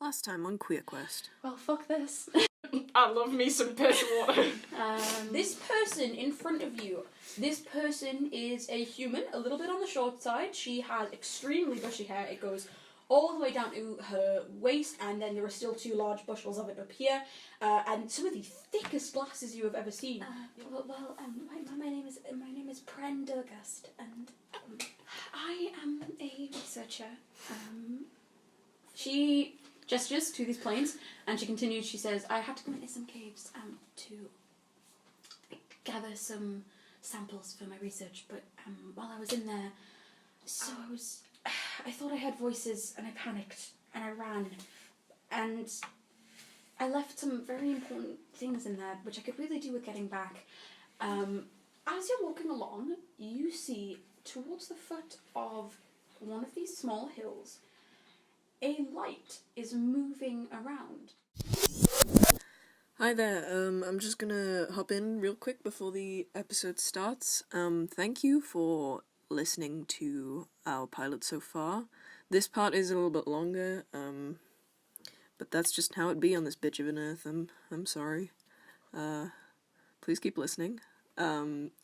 Last time on Queer Quest. Well, fuck this. I love me some piss water. This person in front of you, this person is a human, a little bit on the short side. She has extremely bushy hair. It goes all the way down to her waist, and then there are still 2 large bushels of it up here, and some of the thickest glasses you have ever seen. My name is Prendergast, and I am a researcher. She gestures to these planes, and she continues. She says, "I had to go into some caves to gather some samples for my research, but while I was in there, I thought I heard voices, and I panicked, and I ran, and I left some very important things in there, which I could really do with getting back. As you're walking along, you see towards the foot of one of these small hills, a light is moving around." Hi there, I'm just gonna hop in real quick before the episode starts. Thank you for listening to our pilot so far. This part is a little bit longer, but that's just how it be on this bitch of an earth. I'm sorry. Please keep listening.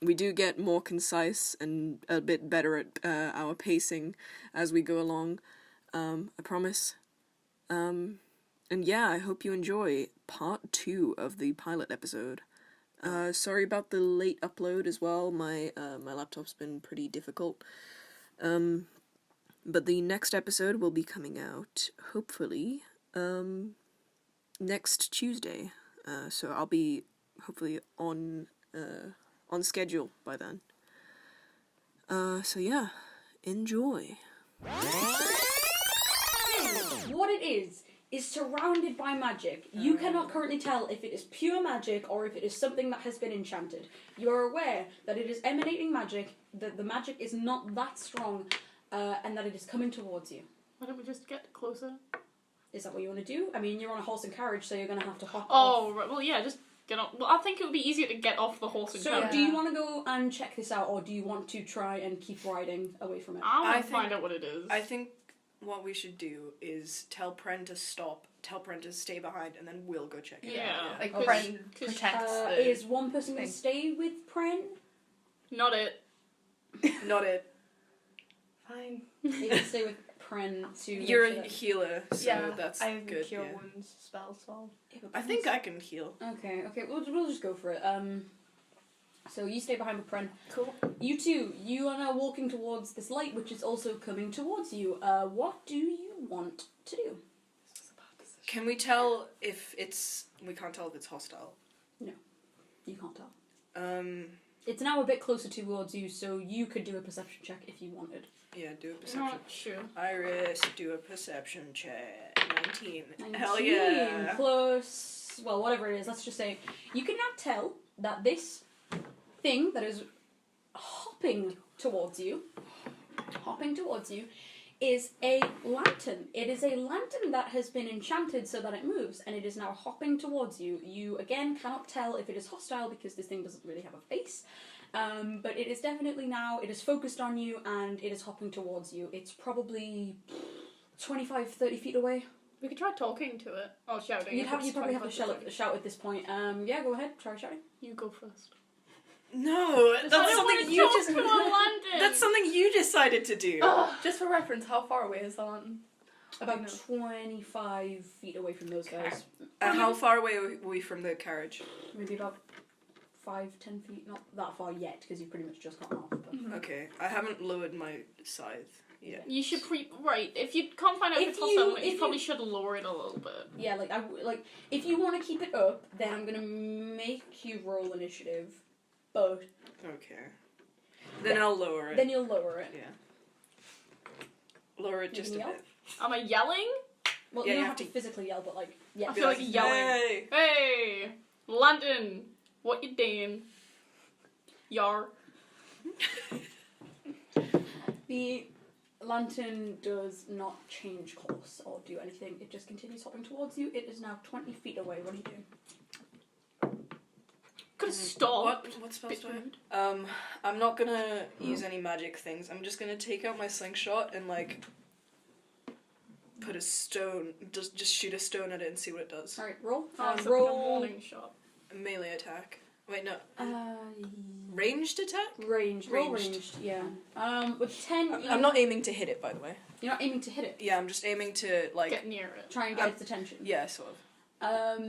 We do get more concise and a bit better at our pacing as we go along. I promise. And yeah, I hope you enjoy part 2 of the pilot episode. Sorry about the late upload as well. My laptop's been pretty difficult. But the next episode will be coming out, hopefully, next Tuesday. So I'll be hopefully on schedule by then. So yeah, enjoy. What it is surrounded by magic. You cannot currently tell if it is pure magic or if it is something that has been enchanted. You are aware that it is emanating magic, that the magic is not that strong, and that it is coming towards you. Why don't we just get closer? Is that what you want to do? I mean, you're on a horse and carriage, so you're going to have to hop off. Oh, right. Well, yeah, just get on. Well, I think it would be easier to get off the horse and So, carriage. do you want to go and check this out, or do you want to try and keep riding away from it? I want I to find out what it is. I think what we should do is tell Pren to stop, tell Pren to stay behind, and then we'll go check it Yeah. out. Like, Pren protects is one person going to stay with Pren? Not it. Not it. Fine. You can stay with Pren to... You're a healer, so that's I have good. cure Yeah. wounds spell, so... Yeah, but I think I can heal. Okay, we'll just go for it. So you stay behind with Pren. Cool. You two, you are now walking towards this light, which is also coming towards you. What do you want to do? Can we tell if it's... We can't tell if it's hostile. No, you can't tell. It's It's now a bit closer towards you, so you could do a perception check if you wanted. Yeah, do a perception. Not sure. Iris, do a perception check. 19. 19 Hell yeah. plus, well, whatever it is, let's just say, you can now tell that this thing that is hopping towards you, is a lantern. It is a lantern that has been enchanted so that it moves, and it is now hopping towards you. You, again, cannot tell if it is hostile because this thing doesn't really have a face. But it is definitely now, it is focused on you, and it is hopping towards you. It's probably 25, 30 feet away. We could try talking to it. Or shouting. You'd probably have to shout at this point. Yeah, go ahead, try shouting. You go first. No, that's something you just... to a lantern. That's something you decided to do. Just for reference, how far away is the lantern? About 25 feet away from those guys. How far away are we from the carriage? Maybe about 5-10 feet. Not that far yet, because you've pretty much just gotten off. But... Okay, I haven't lowered my scythe yet. You should right. If you can't find out if it's hostile, you probably should lower it a little bit. Yeah, if you want to keep it up, then I'm gonna make you roll initiative. But Okay. Then I'll lower it. then you'll lower it. Yeah. Lower it just a Yell? bit. Am I yelling? Well, Yeah, you you don't have have to physically yell, but yeah. I feel like yelling. Hey! Hey, London, what you doing? Yar. The lantern does not change course or do anything. It just continues hopping towards you. It is now 20 feet away. What are you doing? Could have stopped. What spells do I have? I'm not gonna use any magic things. I'm just gonna take out my slingshot and, put a stone, just shoot a stone at it and see what it does. Alright, roll. Oh, it's Roll. a warning shot. A melee attack. Wait, no. Uh, Ranged attack? Ranged. Roll Ranged. ranged, yeah. With 10, I'm not aiming to hit it, by the way. you're not aiming to hit it. Yeah, I'm just aiming to, like... Get near it. Try and get its attention. Yeah, sort of.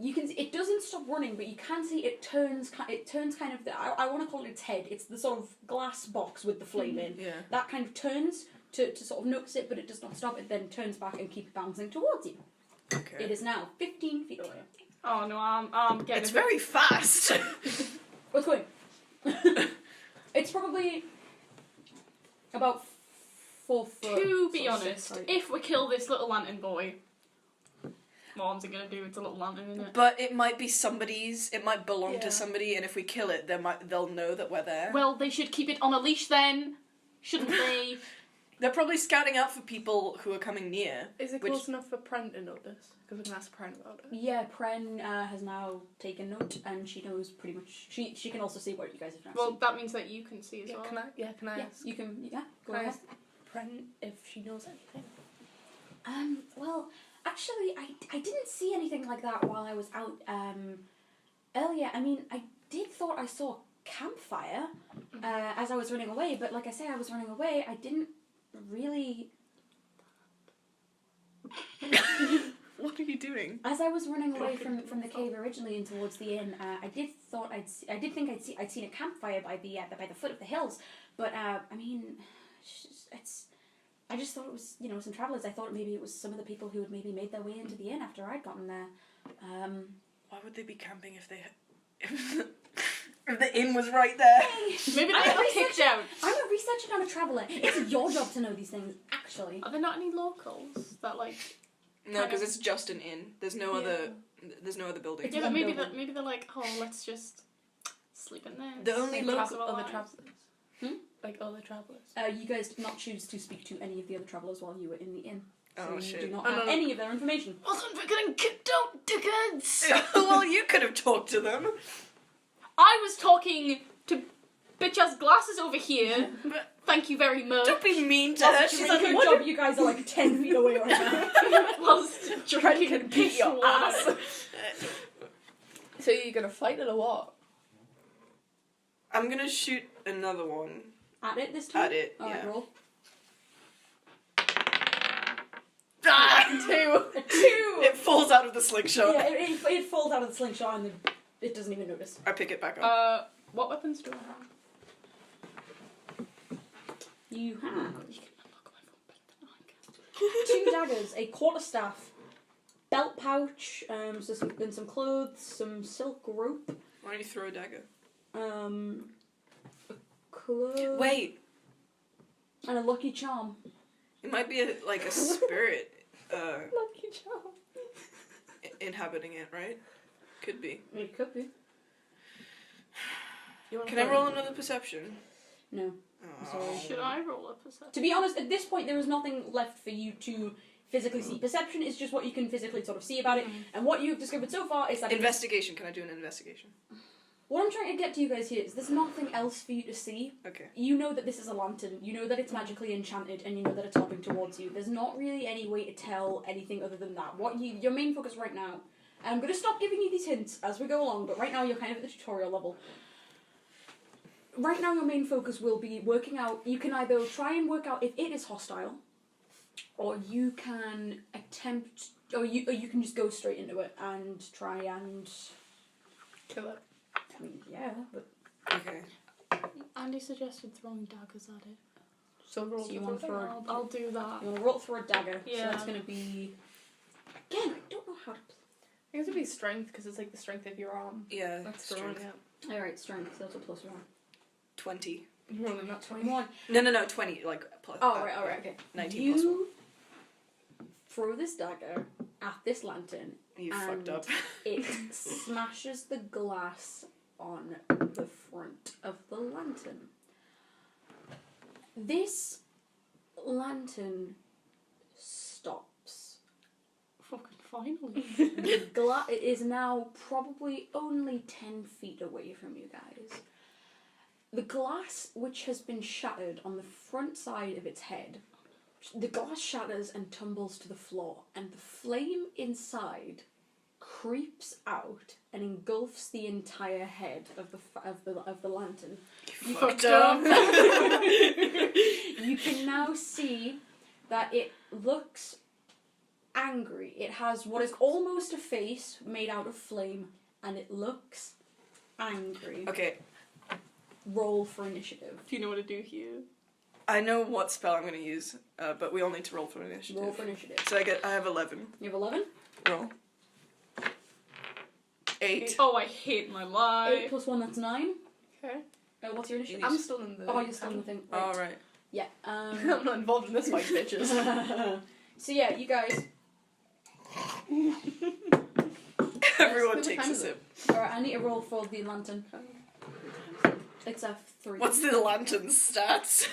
You can. It doesn't stop running, but you can see it turns. It turns kind of. I want to call it its head. It's the sort of glass box with the flame in. Yeah. That kind of turns to sort of notice it, but it does not stop. It then turns back and keeps bouncing towards you. Okay. It is now 15 feet away. Oh no, I'm getting It's a bit- very fast! What's going? It's probably about 4 foot. To be sort of honest, height. if we kill this little lantern boy, what's it gonna do? It's a little lantern, isn't it? But it might be somebody's, it might belong Yeah. to somebody, and if we kill it, they'll know that we're there. Well, they should keep it on a leash then, shouldn't they? They're probably scouting out for people who are coming near. Is it Which- close enough for Pren to notice? Because we can ask Pren about it. Yeah, Pren has now taken note, and she knows pretty much. She can also see what you guys have now Well, seen. that means that you can see as Yeah, well. can I Yeah, ask? you can. Yeah, go Can I ahead. ask Pren if she knows anything? Well, actually, I didn't see anything like that while I was out earlier. I mean, I thought I saw a campfire as I was running away, but like I say, I was running away. I didn't really. What are you doing? As I was running away from the cave originally and towards the inn, I did think I'd seen a campfire by the foot of the hills, but I mean, I just thought it was some travellers. I thought maybe it was some of the people who had maybe made their way into the inn after I'd gotten there. Why would they be camping if they... if the inn was right there? Maybe they got kicked out. I'm a researcher, not a traveller. It's your job to know these things, actually. Are there not any locals that like? No, because it's just an inn. There's no other... There's no other building. Yeah, but one maybe building. maybe they're like, oh, let's just sleep in there. The only Save local- our Other lives. travellers. Like other travellers. You guys did not choose to speak to any of the other travellers while you were in the inn. So Oh, you shit. do not Oh, have no. any of their information. Wasn't we getting kicked out, dickheads? Well, you could have talked to them. I was talking to bitch-ass glasses over here. But Thank you very much. don't be mean to her. She's like, Good what? job, you guys are like 10 feet away right now. Whilst drinking can beat your water. ass. So you're gonna fight it or what? I'm gonna shoot another one. At it this time? At it, Alright, yeah. roll. Ah! 2. It falls out of the slingshot. Yeah, it falls out of the slingshot and it doesn't even notice. I pick it back up. What weapons do I have? You have You can unlock my phone. 2 daggers, a quarterstaff, belt pouch, so some clothes, some silk rope, Why don't you throw a dagger? a clothes, Wait, and a lucky charm. it might be like a spirit Lucky charm. inhabiting it, right? Could be. It could be. You wanna Can I fight? roll another perception? No. Oh. Sorry. Should I roll a perception? To be honest, at this point, there is nothing left for you to physically see. Perception is just what you can physically sort of see about it, and what you've discovered so far is that Investigation. Can I do an investigation? what I'm trying to get to you guys here is there's nothing else for you to see. Okay. You know that this is a lantern, you know that it's magically enchanted, and you know that it's hopping towards you. There's not really any way to tell anything other than that. Your main focus right now, and I'm going to stop giving you these hints as we go along, but right now you're kind of at the tutorial level. Right now your main focus will be working out, you can either try and work out if it is hostile, or you can attempt, or you can just go straight into it and try and, Kill it. I mean, yeah, but Okay. Andy suggested throwing daggers at it. So roll So you to want throw for- it. I'll do that. you want to roll through a dagger, so Yeah. that's going to be, again, I don't know how to I guess it'd be strength because it's like the strength of your arm. Yeah. That's throwing strength. it. Alright, strength, that's a plus 1. 20. More than that 20. 21. No, 20. Like plus. Oh, right, alright, okay. 19 plus 1. You throw this dagger at this lantern, You and fucked up. it smashes the glass on the front of the lantern. This lantern stops. Fucking finally. It is now probably only 10 feet away from you guys. The glass, which has been shattered on the front side of its head, The glass shatters and tumbles to the floor, and the flame inside creeps out and engulfs the entire head of the lantern. You fucked up. You can now see that it looks angry. It has what is almost a face made out of flame, and it looks angry. Okay, Roll for initiative. Do you know what to do here? I know what spell I'm gonna use, but we all need to roll for initiative. Roll for initiative. So I have 11. You have 11? Roll. 8. Oh, I hate my life. 8 plus 1, that's 9. Okay. What's your initiative? I'm still in the. Oh, you're still in the thing. Right. All right. Yeah. I'm not involved in this fight, bitches. So yeah, you guys. Everyone Yes, takes a sip. Alright, I need a roll for the lantern. It's a 3. What's the lantern's stats?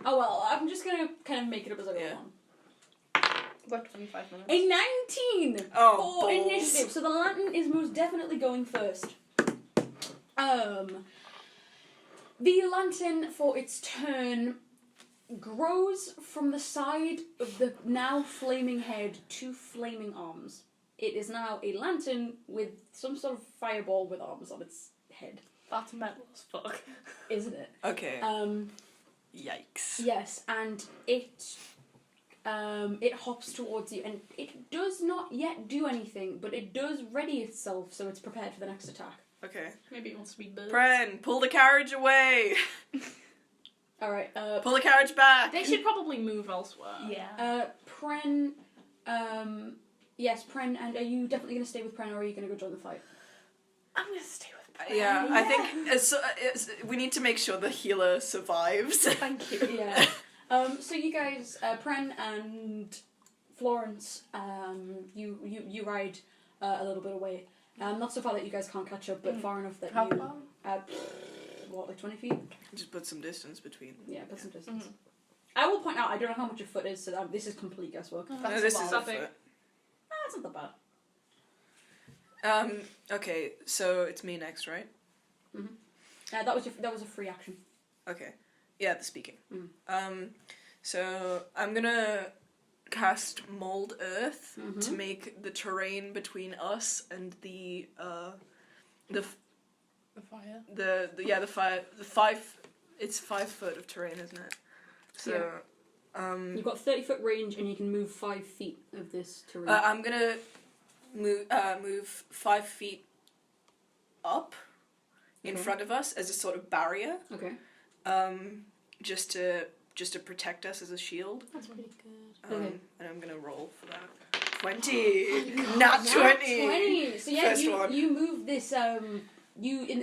Oh well, I'm just gonna kind of make it up as I go Yeah. along. About 25 minutes. A 19 Oh, for balls. initiative. So the lantern is most definitely going first. The lantern, for its turn, grows from the side of the now flaming head to flaming arms. It is now a lantern with some sort of fireball with arms on its head, That's metal as fuck. isn't it? Okay. Um, Yikes. yes, and it hops towards you, and it does not yet do anything, but it does ready itself, so it's prepared for the next attack. Okay. Maybe it wants to be birds. Pren, pull the carriage away. Alright, Pull the carriage back. They should probably move elsewhere. Yeah. Pren, yes, Pren, and are you definitely going to stay with Pren, or are you going to go join the fight? I'm gonna stay with Pren. Yeah, I think we need to make sure the healer survives. Thank you. Yeah. So you guys, Pren and Florence, you ride a little bit away. Not so far that you guys can't catch up, but far enough that How you... far? What, like 20 feet? Just put some distance between. Yeah, put some distance. I will point out, I don't know how much a foot is, so this is complete guesswork. No, That's this a is lot. a foot. That's not that bad. Okay, so it's me next, right? That was a free action. Okay. Yeah, the speaking. So I'm gonna cast Mold Earth to make the terrain between us and the fire. the fire. It's 5 foot of terrain, isn't it? So You've got 30-foot range, and you can move 5 feet of this terrain. I'm gonna move 5 feet up in front of us as a sort of barrier. Okay. Just to protect us as a shield. That's pretty good. Okay. And I'm gonna roll for that. 20! Not 20! 20! So yeah, First one. you move this, you, in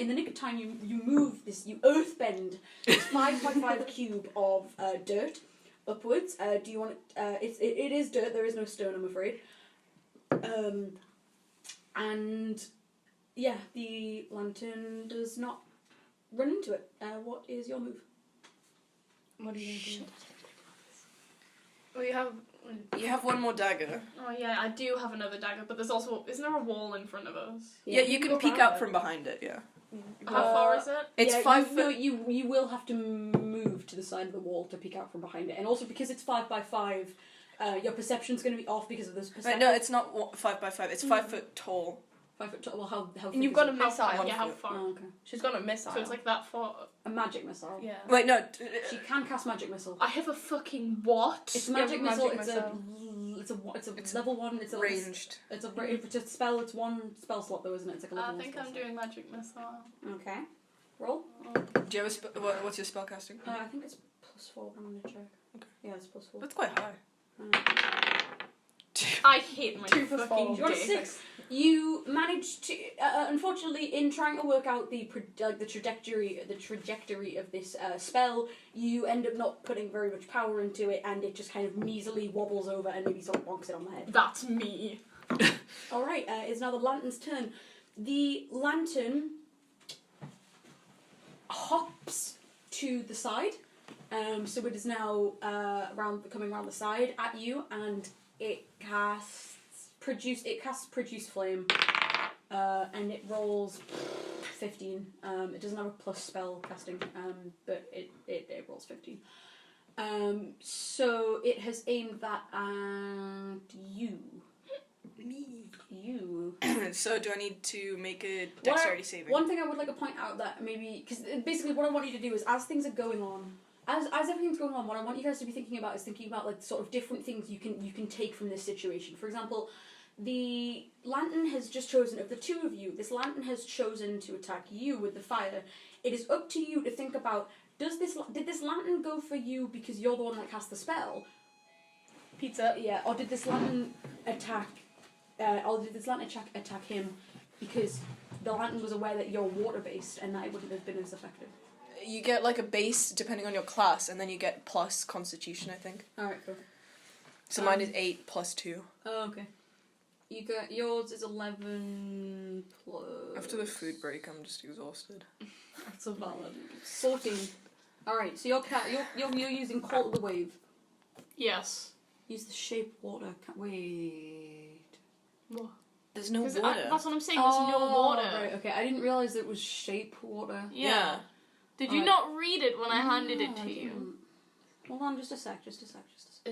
the nick of time, you move this, you earthbend this 5x5 cube of dirt upwards. Do you want it, it is dirt, there is no stone, I'm afraid. And yeah, the lantern does not run into it. What is your move? What are you gonna do? Well, you have one more dagger. Oh yeah, I do have another dagger, but there's also... Isn't there a wall in front of us? Yeah, you can go peek around out it. from behind it, yeah. How far is it? It's Yeah, 5 you, foot. No, you will have to move to the side of the wall to peek out from behind it, and also because it's 5x5, your perception's going to be off because of this perception. No, it's not 5x5. It's 5 foot tall. 5 foot tall. Well, how And thick you've is got it? a missile. Yeah, how foot. far? Oh, okay. She's got a missile. So it's like that far. A magic missile. Yeah. Wait, no. She can cast magic missile. I have a fucking what? It's a Yeah, magic magic missile. missile. It's level 1. It's a Ranged. It's a spell. It's 1 spell slot though, isn't it? It's like a level I 1 think spell I'm slot. doing magic missile. Okay. Roll. Do you have what's your spell casting? I think it's +4. I'm gonna check. Okay. Yeah, it's +4. That's quite high. I hate my 2 plus fucking 4. You got a dick. 6. You managed to, unfortunately, in trying to work out the trajectory of this spell, you end up not putting very much power into it, and it just kind of measly wobbles over and maybe sort of bonks it on the head. That's me. All right, it's now the lantern's turn. The lantern hops to the side, so it is now coming around the side at you, and it casts produce flame. and it rolls 15. It doesn't have a plus spell casting, but it rolls 15. So it has aimed that at you. Me. You. So do I need to make a dexterity saving? One thing I would like to point out that maybe, because basically what I want you to do is, as things are going on, as everything's going on, what I want you guys to be thinking about is thinking about like sort of different things you can take from this situation. For example, the lantern has just chosen, of the two of you, this lantern has chosen to attack you with the fire. It is up to you to think about, did this lantern go for you because you're the one that cast the spell? Pizza. Yeah, or did this lantern attack him because the lantern was aware that you're water-based and that it wouldn't have been as effective? You get like a base depending on your class, and then you get plus Constitution, I think. Alright, cool. So mine is 8 plus 2. Oh, okay. You got, yours is 11 plus... After the food break, I'm just exhausted. That's a valid. 14. Alright, so you're using Call to the Wave. Yes. Use the shape water. Wait. What? There's no 'Cause water. that's what I'm saying, there's no water. Right, okay. I didn't realise it was shape water. Yeah. Did you not read it when I handed it to you? Hold on, just a sec. Is there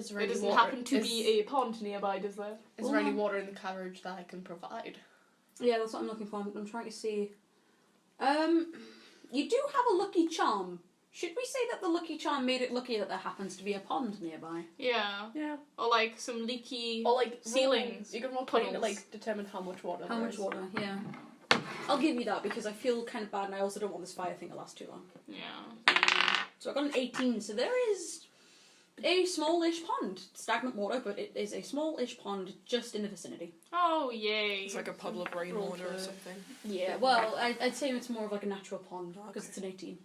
There any doesn't water? happen to be a pond nearby, does there? Is there any water in the carriage that I can provide? Yeah, that's what I'm looking for. I'm trying to see. You do have a lucky charm. Should we say that the lucky charm made it lucky that there happens to be a pond nearby? Yeah. Yeah. Or like some leaky Or like ceilings. You can roll 20 to puddles. like determine how much water. How there much is. water? Yeah. I'll give you that because I feel kind of bad and I also don't want this fire thing to last too long. Yeah. So I got an 18, so there is a smallish pond. Stagnant water, but it is a smallish pond just in the vicinity. Oh, yay. It's like a public rainwater or something. Yeah, well, I'd say it's more of like a natural pond because it's an 18.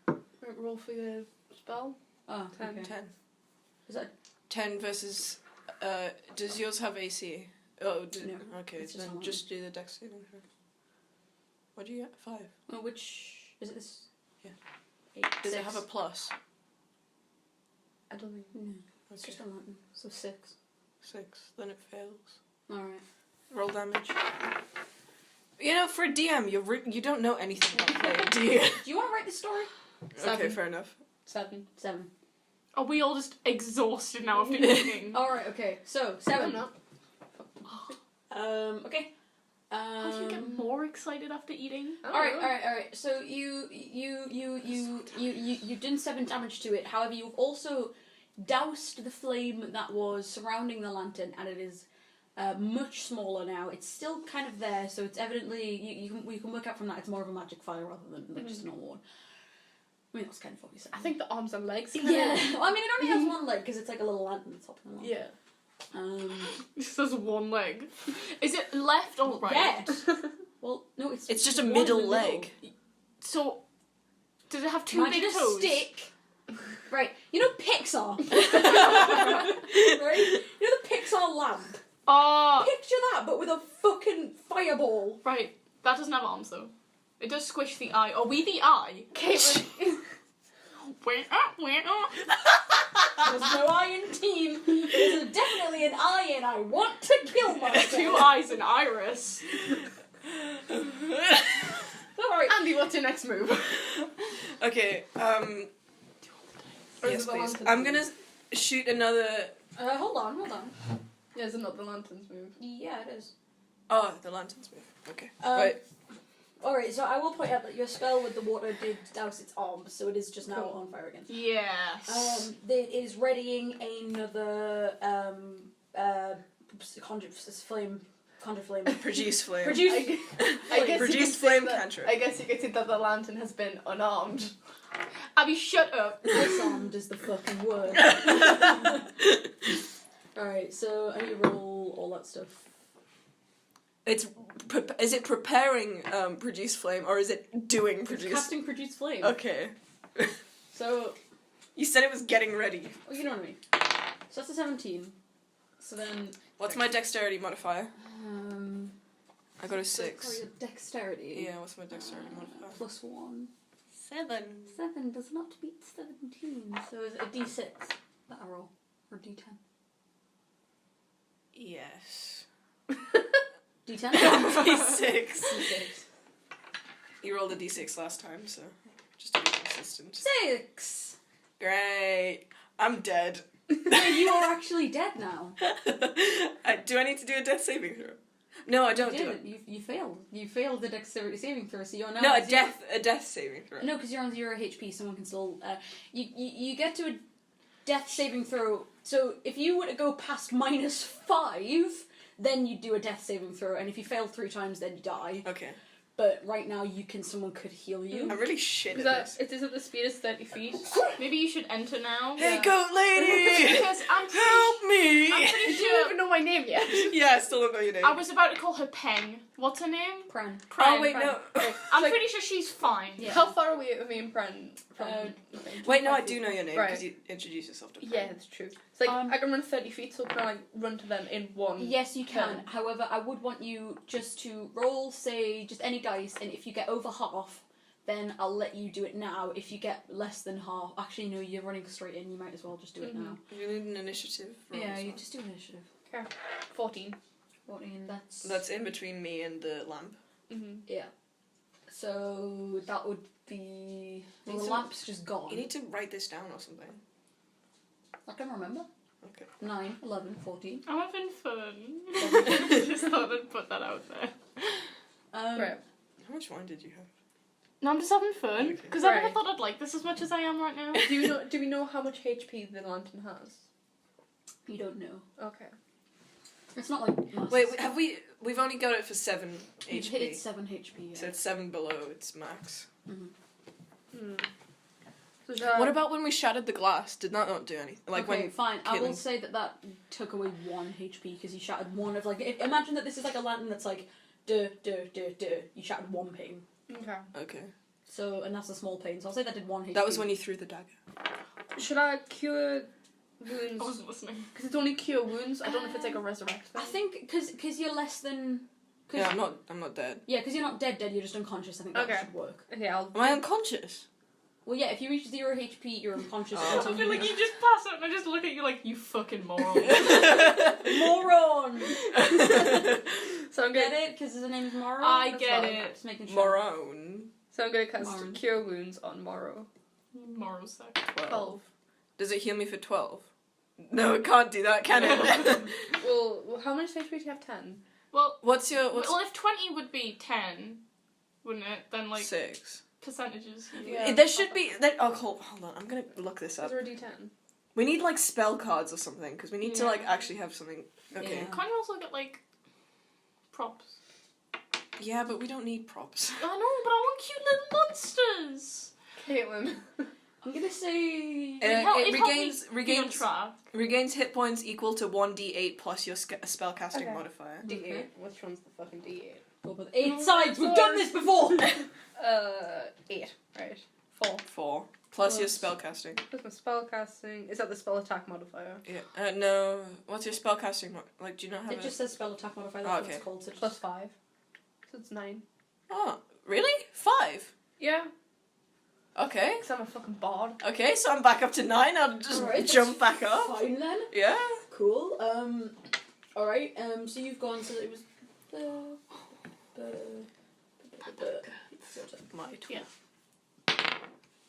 Right, roll for your spell. Oh, 10. okay. 10. Is that 10 versus... does yours have AC? Oh, No, okay, it's just then one. just do the dex saving throw. What do you get? 5. oh, which is it? This? Yeah. 8. Does 6. it have a plus? I don't think. No, it's Okay. just a lantern. So 6. 6. Then it fails. Alright. Roll damage. You know, for a DM, you don't know anything about playing, do you? Do you want to write the story? Okay, 7. fair enough. 7. 7. Are we all just exhausted now after eating? Alright, okay. So, 7. No. Okay. How do you get more excited after eating? Alright. So you done 7 damage to it. However, you've also doused the flame that was surrounding the lantern, and it is much smaller now. It's still kind of there, so it's evidently you can work out from that it's more of a magic fire rather than like just a normal one. I mean, that's kind of obvious. I think the arms and legs. Yeah. Well, I mean, it only has one leg because it's like a little lantern that's hopping along. Yeah. This has one leg. Is it left or right? Yeah. Well, no, It's just a one in middle the leg. So, does it have 2 Imagine big a toes? stick. Right. You know Pixar? Right? You know the Pixar lamp? Oh, Picture that, but with a fucking fireball. right. That doesn't have arms though. It does squish the eye. Are we the eye? Caitlin. Where? There's no eye in team. There's definitely an eye in I want to kill myself. 2 eyes and Iris. Alright. Andy, what's your next move? Okay, Or is yes, it the please. lantern's I'm move? gonna shoot another... Hold on. Yeah, is it not the lantern's move? Yeah, it is. Oh, the lantern's move. Okay. Right. Alright, so I will point out that your spell with the water did douse its arms, so it is just now Cool. on fire again. Yes. It is readying another conjure flame. Produce flame. Produce. I guess Produce you could say flame that- cantrip. I guess you could say that the lantern has been unarmed. Abby, shut up. Disarmed is the fucking word. Alright, so I need to roll all that stuff. Is it preparing produce flame, or is it doing It's produce? casting produce flame. Okay. So, You said it was getting ready. well, you know what I mean. So that's a 17. So then, What's my dexterity modifier? I got a sorry, 6. your dexterity. Yeah, what's my dexterity modifier? Plus 1. 7. 7 does not beat 17. So is it a d6 that I roll? Or d10? Yes. D10 D10? D6. D6. You rolled a D6 last time, so just to be consistent. 6! Great. I'm dead. You are actually dead now. Do I need to do a death saving throw? No, I don't You do it. did. You failed. You failed the dexterity saving throw, so you're now... No, at a death saving throw. No, because you're on 0 HP, someone can still... You get to a death saving throw, so if you were to go past -5, then you do a death saving throw, and if you fail 3 times, then you die. Okay. But right now, someone could heal you. I'm really shit Is at that this. it is at the speed is 30 feet? Maybe you should enter now. Hey, Yeah. goat lady! Because I'm pretty, Help me! I'm pretty You don't sure. even know my name yet. Yeah, I still don't know your name. I was about to call her Peng. What's her name? Pran. Oh, wait, Pren. no. I'm Like- pretty sure she's fine. Yeah. How far away are we in Pren from? Wait, no, I do know your name Right. because you introduced yourself to me. Yeah, that's true. It's like Um, I can run 30 feet, so can I run to them in one? Yes, you can. turn? However, I would want you just to roll, say, just any dice, and if you get over half, then I'll let you do it now. If you get less than half... Actually, no, you're running straight in. You might as well just do it now. You need an initiative. roll Yeah, as you well. just do initiative. 14. 14, that's... That's in between me and the lamp. Mm-hmm. Yeah. So, that would be... Well, the Need lamp's just gone. You need to write this down or something. I can remember. Okay. 9, 11, 14. I'm having fun. Just thought I'd put that out there. Right. How much wine did you have? No, I'm just having fun. Okay. Because I never Right. thought I'd like this as much as I am right now. Do we know how much HP the lantern has? You don't know. Okay. It's not like... massive. Wait, we've only got it for 7 You've HP. hit it 7 HP, yeah. So it's 7 below its max. So shall What about when we shattered the glass? Did that not do anything? Like okay, when fine. I will Caitlin- say that took away 1 HP because you shattered one of, like... Imagine that this is like a lantern that's like... Duh, duh, duh, duh. You shattered 1 pane. Okay. Okay. So, and that's a small pane, so I'll say that did 1 HP. That was when you threw the dagger. Should I cure I wounds? wasn't listening. Because it's only cure wounds. I don't know if it's like a resurrect thing. I think, because you're less than... Yeah, I'm not dead. Yeah, because you're not dead, you're just unconscious. I think that Okay. should work. Okay, I'll. Am I unconscious? Well, yeah, if you reach 0 HP, you're unconscious Oh. until I feel you... like you just pass out and I just look at you like, you fucking moron. Moron! So I'm Get gonna. it? Because his name's Morrow? I That's get fine. it. Just making sure. Morone. So I'm gonna cast Marn. cure wounds on Morrow. Moral suck. 12. Does it heal me for 12? No, it can't do that, can it? Well, how much HP do you have? 10. Well, what's well, if 20 would be 10, wouldn't it? Then, like, 6? percentages. Yeah. There should be... hold on, I'm gonna look this Is up. there a D10? We need, like, spell cards or something, because we need to, Yeah. like, actually have something... Okay. Yeah. Can't you also get, like, props? Yeah, but we don't need props. I know, but I want cute little monsters. Caitlin. I'm gonna say... It helped regains me be on track. regains hit points equal to 1d8 plus your spellcasting Okay. modifier. D8. Okay. Which one's the fucking D8? Go with 8 sides! We've done this before! 8. Right. 4. 4 plus your Plus- spellcasting. What's my spell casting? Is that the spell attack modifier? Yeah. No. What's your spellcasting? Like, do you not have It just says spell attack modifier, that's Oh, what okay. it's called. So Plus just... 5. So it's 9. Oh, really? 5? Yeah. Okay. Because I'm a fucking bard. Okay, so I'm back up to 9. I'll just Alright, jump back up. Fine then. Yeah. Cool. Alright, so you've gone, so it was... My Yeah.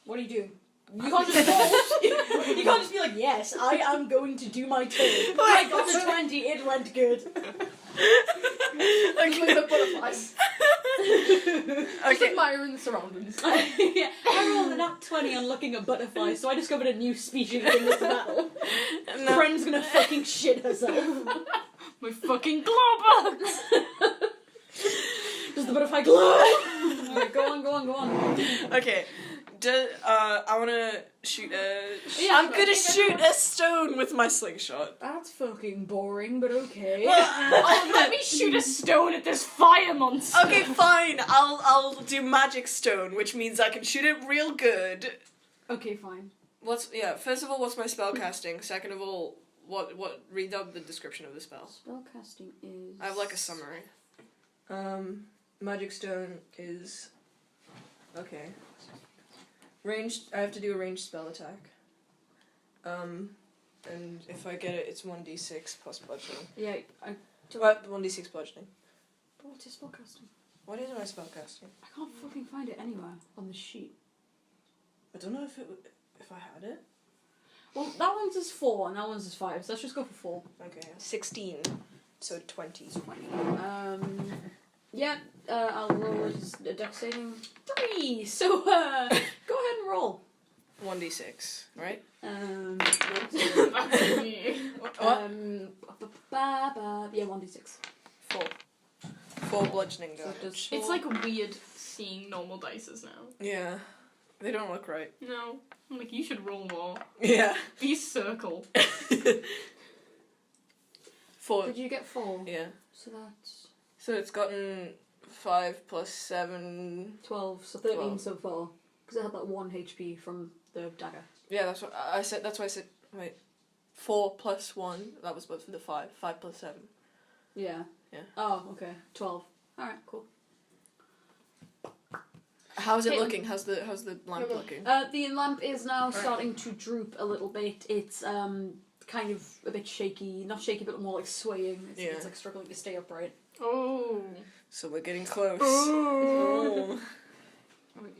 What are you doing? You can't just roll. You can't just be like, yes, I am going to do my turn. I got a 20, it went good. Like the butterflies. Just Okay. admiring the surroundings. Yeah, I rolled a nat 20 on looking at butterflies, so I discovered a new species in this battle. No. Friend's gonna fucking shit herself. My fucking globber! Does the butterfly glow? Alright, go on. Okay. I want to shoot a... Yeah, I'm but gonna if shoot a stone with my slingshot. That's fucking boring, but okay. Oh, let me shoot a stone at this fire monster! Okay, fine. I'll do magic stone, which means I can shoot it real good. Okay, fine. First of all, what's my spell casting? Second of all, read out the description of the spell. Spellcasting is... I have like a summary. Magic stone is... Okay. Ranged, I have to do a ranged spell attack. And if I get it, it's 1d6 plus bludgeoning. Yeah, 1d6 bludgeoning. What's your spellcasting? What is my spellcasting? I can't fucking find it anywhere on the sheet. I don't know if I had it. Well, that one's is 4 and that one's is 5, so let's just go for 4. Okay. 16. So 20. 20. Yeah, I'll roll a dex saving 3. So, go ahead and roll. 1d6, right? What? Yeah, 1d6. 4. 4 bludgeoning So damage. it does It's 4. like weird seeing normal dices now. Yeah. They don't look right. No. I'm like, you should roll more. Yeah. Be circle. 4. Did you get 4? Yeah. So that's So it's gotten 5 plus 7. 12, so 13 12. so far. Because it had that 1 HP from the dagger. Yeah, that's what I said. That's why I said, wait, 4 plus 1. That was both for the 5. 5 plus 7. Yeah. Yeah. Oh, okay. 12. Alright, cool. How's it Caitlin. looking? How's the lamp looking? The lamp is now starting to droop a little bit. It's kind of a bit shaky. Not shaky, but more like swaying. It's like struggling to stay upright. Oh. So we're getting close. Oh.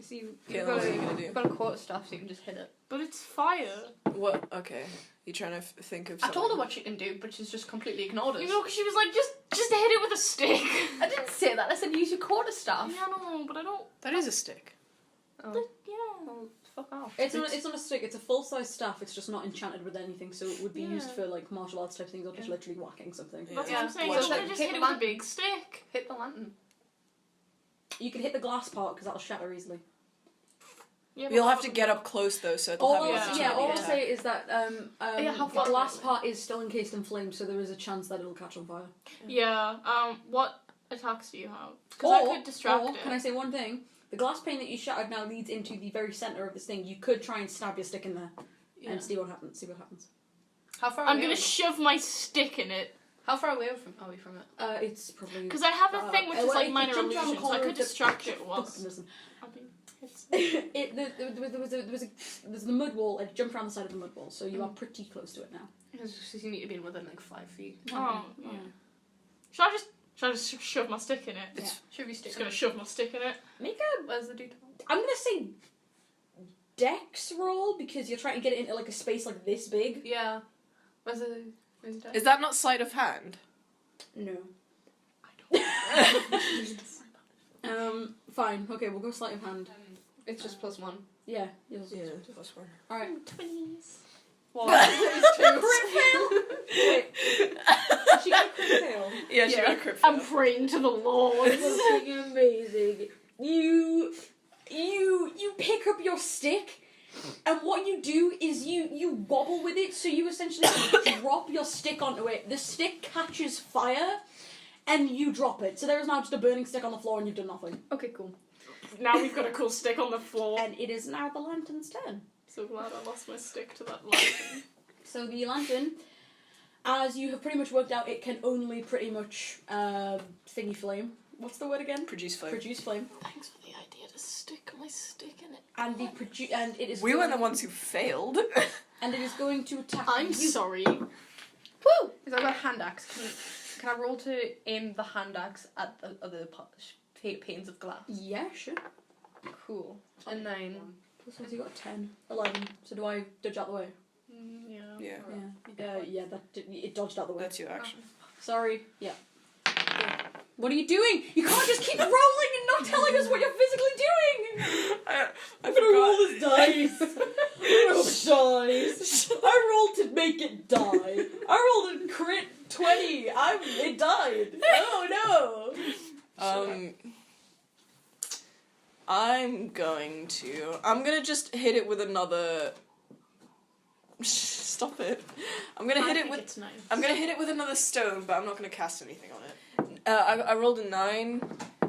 So you've Caitlin, got what are you gonna do? you've got a quarterstaff, so you can just hit it. But it's fire. What? Okay. You trying to think of I something? told her what she can do, but she's just completely ignored us. You know, because she was like, just hit it with a stick. I didn't say that. I said use your quarterstaff. Yeah, no, but I don't. That is a stick. Oh, Yeah. well, fuck off. It's not a stick. It's a full-size staff. It's just not enchanted with anything, so it would be used Yeah. for like martial arts type things or just literally whacking something. Yeah. That's Yeah. what I'm saying. Watch So I it. just Hit hit it the with a lamp. big stick. Hit the lantern. You can hit the glass part because that'll shatter easily. Yeah, You'll but have to get up close though, so it'll All have I'll, you Yeah. all I'll attack. say is that how the far glass is it? part is still encased in flames, so there is a chance that it'll catch on fire. Yeah. What attacks do you have? Because I could distract or, it. can I say one thing? The glass pane that you shattered now leads into the very centre of this thing. You could try and stab your stick in there Yeah. and see what happens. How far I'm away? gonna shove my stick in it. How far away are we from it? It's probably Because I have a thing which is well, like it minor jumped around the illusion, so I corner could of the- distract it once. Listen. Abby, it's- There's the mud wall. It jumped around the side of the mud wall, so you are pretty close to it now. Because you need to be within like 5 feet. Oh, yeah. Should I just shove my stick in it? Yeah. Should we stick? Just gonna shove my stick in it. Make a. Where's the detail? I'm gonna say dex roll because you're trying to get it into like a space like this big. Yeah. Where's the detail? Is that not sleight of hand? No. I don't. Fine. Okay, we'll go sleight of hand. It's just +1. Yeah. Yeah, plus 1. All right. Twinnies. Crit fail. Wait. She got a crit fail. Yeah, she Yeah. got a crit fail. I'm praying to the Lord. Fucking amazing. You pick up your stick, and what you do is you wobble with it. So you essentially drop your stick onto it. The stick catches fire, and you drop it. So there is now just a burning stick on the floor, and you've done nothing. Okay, cool. Now we've got a cool stick on the floor. And it is now the lantern's turn. So glad I lost my stick to that lantern. So the lantern, as you have pretty much worked out, it can only pretty much thingy flame. What's the word again? Produce flame. Produce flame. Thanks for the idea to stick my stick in it. And and it is. We were going, the ones who failed. And it is going to attack. I'm you. sorry. Woo! Because I've got a hand axe. Can I roll to aim the hand axe at the other panes of glass? Yeah, sure. Cool. A 9. Plus one's you got 10, 11. So do I dodge out the way? Yeah. Yeah, Yeah. It dodged out the way. that's your action. Sorry. Yeah. What are you doing? You can't just keep rolling and not telling us what you're physically doing. I'm gonna roll this dice. Roll dice. I rolled to make it die. I rolled a crit 20. It died. Oh no. I'm gonna just hit it with another. Stop it! I'm gonna hit it with. It's nice. I'm gonna hit it with another stone, but I'm not gonna cast anything on it. I rolled a 9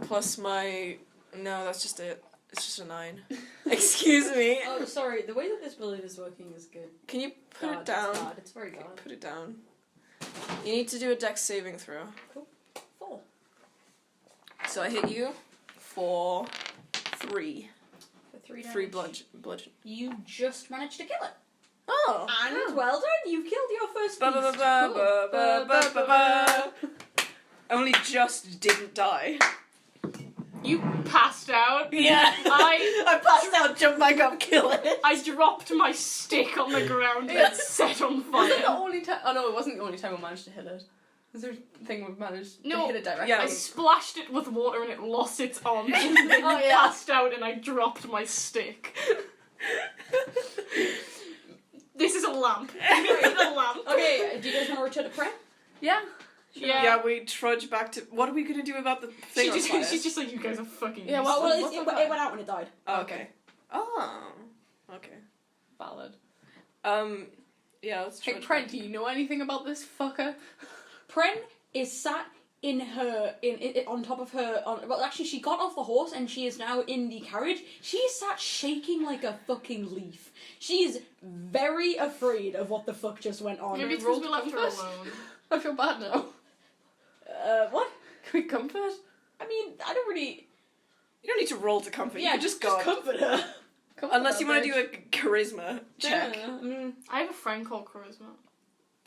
plus my. No, that's just it. It's just a 9. Excuse me. Oh, sorry. The way that this building is working is good. Can you put Bad, it down? It's bad. It's very bad. Put it down. You need to do a dex saving throw. 4. So I hit you for 3. For 3 damage. 3 bludgeon. You just managed to kill it. Oh. And well done, you've killed your first Ba ba ba beast. ba ba ba ba ba ba. I'm only just didn't die. You passed out. Yeah. I passed out, jumped back up, kill it. I dropped my stick on the ground and it set on Was it the fire. only time? Oh no, it wasn't the only time we managed to hit it. Was there a thing we managed to No, hit it directly? yeah. I splashed it with water and it lost its arms and then Oh, you yeah. passed out and I dropped my stick. This is a lamp. We need a lamp. Okay, do you guys want to return to Pren? Yeah. Yeah. We trudge back to. What are we gonna do about the thing on fire? She's just like, you guys are fucking Yeah, useless. Well, what's it on went fire? out when it died. Oh, okay. Oh. Okay. Valid. Yeah, let's Hey, trudge Pren, back. do you know anything about this fucker? Pren is sat in her on top of her. Well, actually, she got off the horse and she is now in the carriage. She is sat shaking like a fucking leaf. She is very afraid of what the fuck just went on. Maybe it's because we rolled left her compass. alone. I feel bad now. What? Can we comfort? I mean, I don't really. You don't need to roll to comfort. You can just go. comfort her. Unless you want to do a charisma check. I have a friend called Charisma.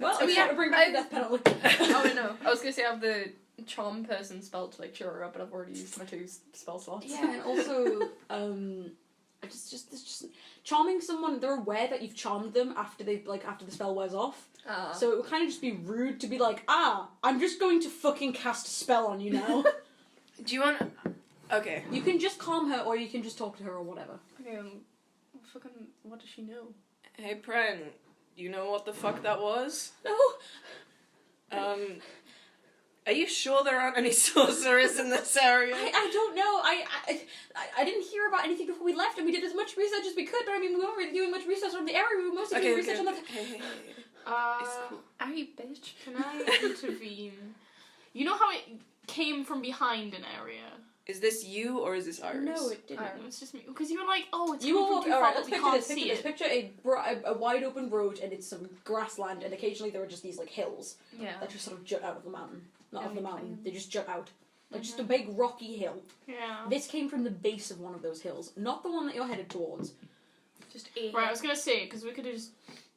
Well, That's we okay. have to bring back the death penalty. Oh, I know. I was gonna say I have the charm person spell to like cheer her up, but I've already used my 2 spell slots. Yeah, and also, it's just charming someone. They're aware that you've charmed them after after the spell wears off. So it would kind of just be rude to be like, I'm just going to fucking cast a spell on you now. Do you want? Okay. You can just calm her, or you can just talk to her, or whatever. Okay, fucking, what does she know? Hey, Pren. You know what the fuck that was? No. Are you sure there aren't any sorcerers in this area? I don't know. I didn't hear about anything before we left, and we did as much research as we could. But I mean, we weren't really doing much research on the area. We were mostly doing research on the. Hey. It's cool. Are you bitch? Can I intervene? You know how it came from behind an area? Is this you or is this Iris? No, it didn't. It's just me. Because you were like, oh, it's You coming all from too all far, right. but Let's we picture can't this. see Picture this. it. Picture a wide open road, and it's some grassland, and occasionally there are just these like hills Yeah. that just sort of jut out of the mountain. Not of the mountain. Everything. They just jut out. Like just a big rocky hill. Yeah. This came from the base of one of those hills, not the one that you're headed towards. Just a Right, I was gonna say, because we could have just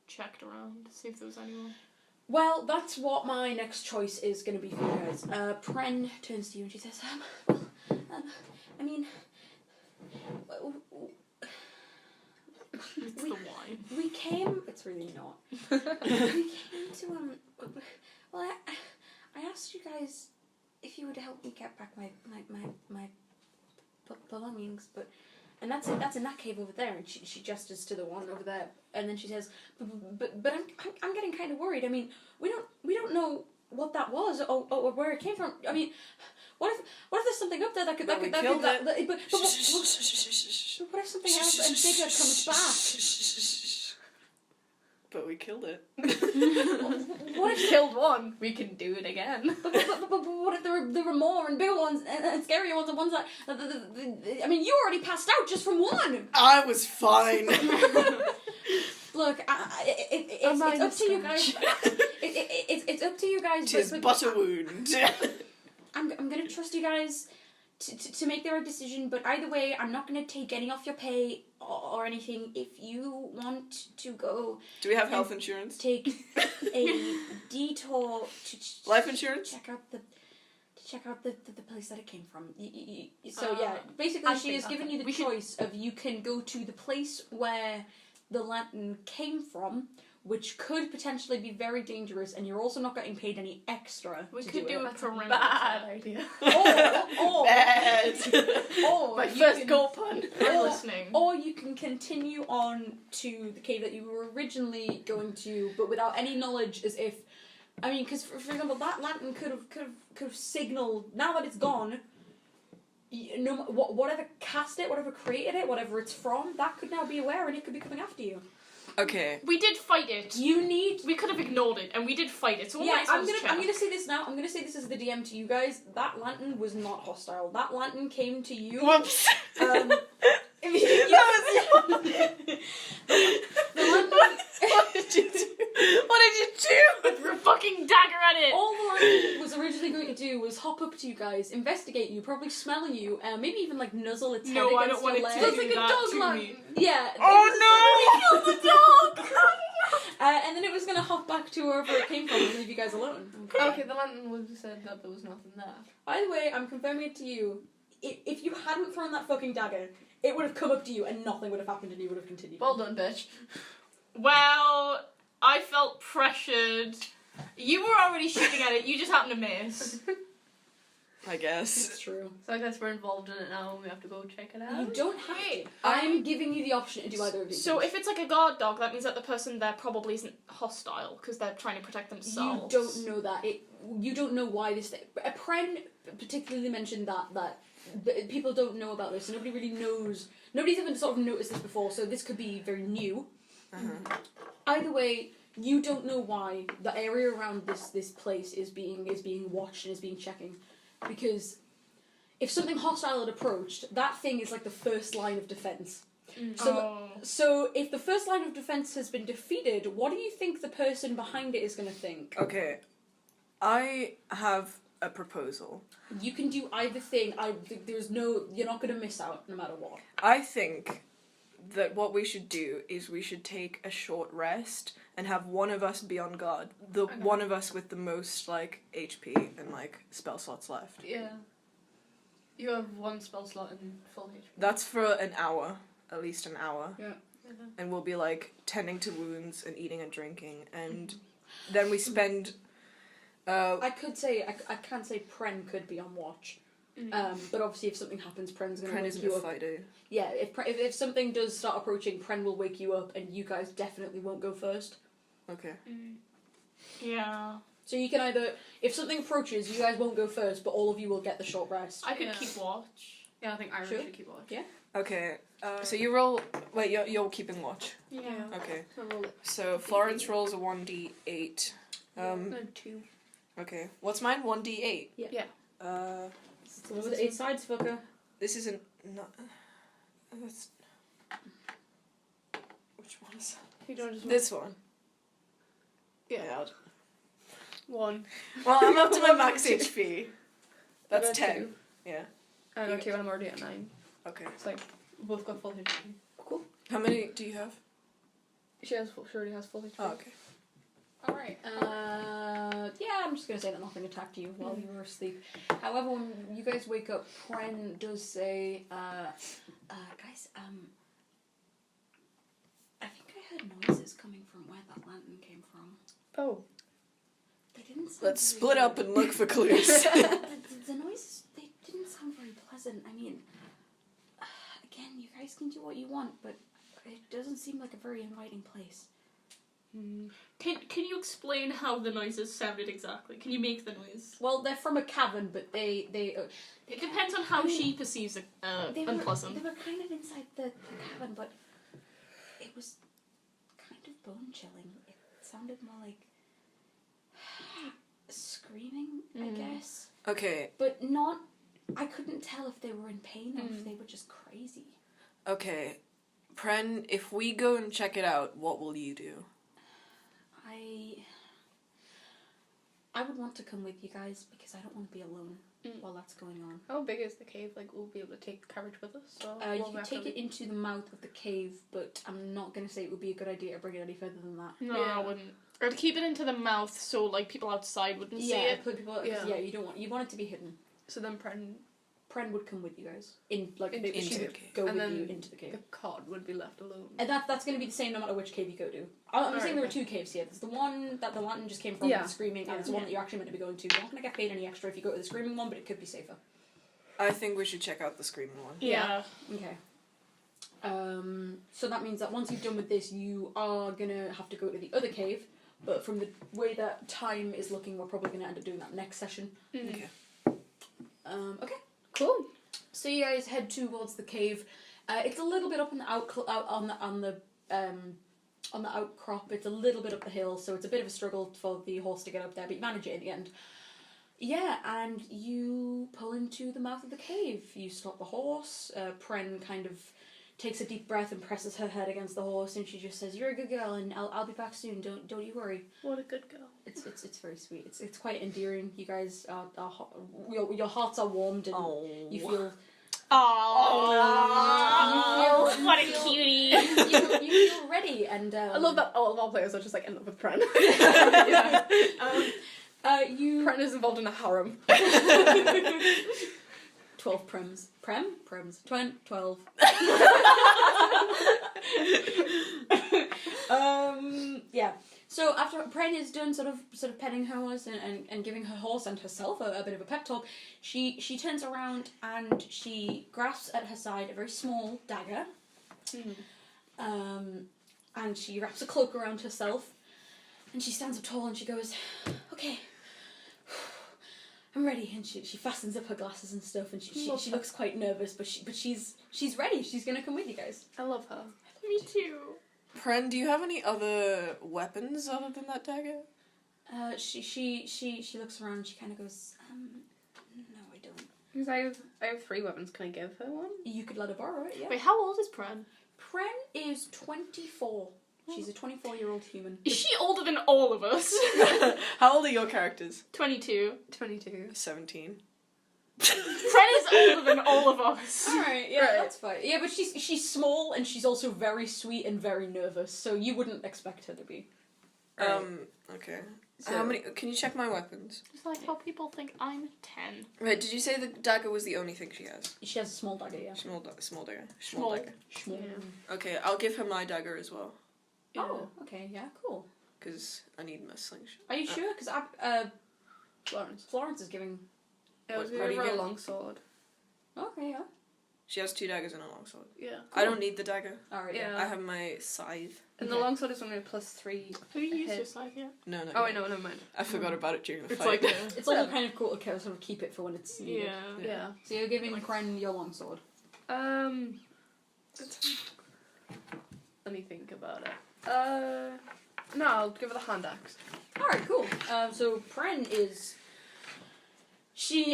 checked around to see if there was anyone. Well, that's what my next choice is going to be for you guys. Pren turns to you and she says, I mean, It's the wine. we came. It's really not. We came to well, I asked you guys if you would help me get back my belongings, but. And that's in that cave over there, and she gestures to the one over there, and then she says, "But I'm getting kind of worried. I mean, we don't know what that was or where it came from. I mean, what if there's something up there that could but what if something else and bigger comes back? But we killed it. What if killed one? We can do it again. but what if there were more and bigger ones and scarier ones and ones that I mean, you already passed out just from one. I was fine. Look, it's up to you guys. It's up to you guys. Tis but a wound. I'm gonna trust you guys to make the right decision. But either way, I'm not gonna take any off your pay or anything. If you want to go, Do we have health insurance? take a detour to Life insurance? check out the place that it came from. So yeah, basically I she think has given you the we should- choice of you can go to the place where the lantern came from, which could potentially be very dangerous, and you're also not getting paid any extra We to could do it. a perimeter Bad check. idea. Or Bad. or My you first can- goal pun. I'm listening. Or you can continue on to the cave that you were originally going to, but without any knowledge, as if, I mean, because for example, that lantern could have signaled. Now that it's gone, whatever cast it, whatever created it, whatever it's from, that could now be aware, and it could be coming after you. Okay. We did fight it. You need. We could have ignored it, and we did fight it. So we Yeah, might as well I'm just gonna check. say this now. I'm gonna say this as the DM to you guys. That lantern was not hostile. That lantern came to you. Whoops. The lantern. What did you do? What did you do? Threw a fucking dagger at it. All the lantern was originally going to do was hop up to you guys, investigate you, probably smell you, maybe even like nuzzle its head No, I against don't want your it leg. to It's do like a that dog to line. me. Yeah. Oh Killed the dog. And then it was going to hop back to wherever it came from and leave you guys alone. Okay, the lantern was said that there was nothing there. By the way, I'm confirming it to you. If you hadn't thrown that fucking dagger, it would have come up to you and nothing would have happened and you would have continued. Well done, bitch. Well, I felt pressured. You were already shooting at it, you just happened to miss. I guess. It's true. So I guess we're involved in it now and we have to go check it out. You don't have Wait, to. I'm giving you the option to do either of these. So if it's like a guard dog, that means that the person there probably isn't hostile, because they're trying to protect you themselves. don't know that. You don't know why this thing... Pren particularly mentioned that people don't know about this. Nobody really knows... Nobody's even sort of noticed this before, so this could be very new. Uh-huh. Either way, you don't know why the area around this place is being watched and is being checking. Because if something hostile had approached, that thing is like the first line of defense. So if the first line of defense has been defeated, what do you think the person behind it is going to think? Okay. I have a proposal. You can do either thing. You're not going to miss out no matter what. I think that what we should do is we should take a short rest and have one of us be on guard. One of us with the most, like, HP and, like, spell slots left. Yeah. You have one spell slot and full HP. That's for an hour. At least an hour. Yeah. And we'll be, like, tending to wounds and eating and drinking. And then we spend... I can't say Pren could be on watch. But obviously if something happens, Pren's going to wake you up. fighter. Yeah, if something does start approaching, Pren will wake you up and you guys definitely won't go first. Okay. Yeah. So you can either... If something approaches, you guys won't go first, but all of you will get the short rest. I could keep watch. Yeah, I think Iris Sure. should keep watch. Yeah. Okay. So you roll... Wait, you're keeping watch. Yeah. Okay. So roll it. So Florence rolls a 1d8. No, 2. Okay. What's mine? 1d8? Yeah. Uh... So with 8 sides, fucker. This isn't... Not... That's... Which one is that? You don't just This one. Yeah. 1. Well, I'm up to my max HP. That's got 10. 2. Yeah. I got 2 and I'm already at 9. Okay. It's like, we both got full HP. Cool. How many do you have? She already has full HP. Oh, okay. Alright. Yeah, I'm just going to say that nothing attacked you while you were asleep. However, when you guys wake up, Pren does say, guys, I think I heard noises coming from where that lantern came from. Oh. They didn't sound Let's very split up and look for clues. the noises, they didn't sound very pleasant. I mean, again, you guys can do what you want, but it doesn't seem like a very inviting place. Can you explain how the noises sounded exactly? Can you make the noise? Well, they're from a cavern, but they It depends on how she perceives it they unpleasant. were kind of inside the cabin, but it was kind of bone-chilling. It sounded more like screaming, I guess. Okay. But not... I couldn't tell if they were in pain or if they were just crazy. Okay. Pren, if we go and check it out, what will you do? I would want to come with you guys because I don't want to be alone while that's going on. How big is the cave? Like, we'll be able to take the carriage with us? Or You will we can have take to- it into the mouth of the cave, but I'm not going to say it would be a good idea to bring it any further than that. No, Yeah. I wouldn't. Or to keep it into the mouth so like people outside wouldn't see it. put people. Yeah. Yeah, you want it to be hidden. So then Pren would come with you guys she Into would the cave. go And with then you into the cave. the cod would be left alone. And that's going to be the same no matter which cave you go to. I'm Alright, saying there are okay. 2 caves here. There's the one that the lantern just came from, Yeah. with the screaming, and it's the one that you're actually meant to be going to. You're not going to get paid any extra if you go to the screaming one, but it could be safer. I think we should check out the screaming one. Yeah. Okay. So that means that once you've done with this, you are going to have to go to the other cave, but from the way that time is looking, we're probably going to end up doing that next session. Okay. Okay, cool. So you guys head towards the cave. It's a little bit up on the on the outcrop. It's a little bit up the hill, so it's a bit of a struggle for the horse to get up there, but you manage it in the end. Yeah, and you pull into the mouth of the cave. You stop the horse. Pren kind of takes a deep breath and presses her head against the horse, and she just says, "You're a good girl, and I'll be back soon. Don't you worry." What a good girl. It's very sweet. It's quite endearing. You guys are your hearts are warmed, and you feel Oh, what a feel- cutie. You feel ready, and I love that all of our players are just like in love with Pren. you Pren is involved in a harem. 12 prims. Prims. 12. Yeah. So after Pren is done sort of petting her horse and giving her horse and herself a bit of a pep talk, she turns around and she grasps at her side a very small dagger. And she wraps a cloak around herself, and she stands up tall and she goes, "Okay, I'm ready." And she fastens up her glasses and stuff, and she looks quite nervous, but she's ready. She's gonna come with you guys. I love her. Me too. Pren, do you have any other weapons other than that dagger? She looks around and she kind of goes, "No, I don't." Because I have 3 weapons. Can I give her one? You could let her borrow it, yeah. Wait, how old is Pren? Pren is 24. She's a 24-year-old human. Is she older than all of us? How old are your characters? 22. 22. 17. Pren is older than all of us. Alright, yeah, Right. that's fine. Yeah, but she's small and she's also very sweet and very nervous, so you wouldn't expect her to be. Okay. So- How many? Can you check my weapons? It's like how people think I'm 10. Right. Did you say the dagger was the only thing she has? She has a small dagger, yeah. Small dagger. Small. Dagger. Small. Yeah. Okay, I'll give her my dagger as well, Oh, okay, yeah, cool. because I need my slingshot. Are you sure? Because Florence is giving... I was What going do you for a get? longsword. Okay, yeah. She has 2 daggers and a longsword. Yeah. I don't need the dagger. Alright, Yeah. I have my scythe. And Okay. the longsword is only a +3. Have you used Hit. your scythe yet? No, no. Oh, wait, no, never mind. I forgot about it during the It's fight. like It's also kind of cool to sort of keep it for when it's needed. Yeah. Yeah. So you're giving Pren your longsword. Let me think about it. No, I'll give her the hand axe. Alright, cool. So Pren is...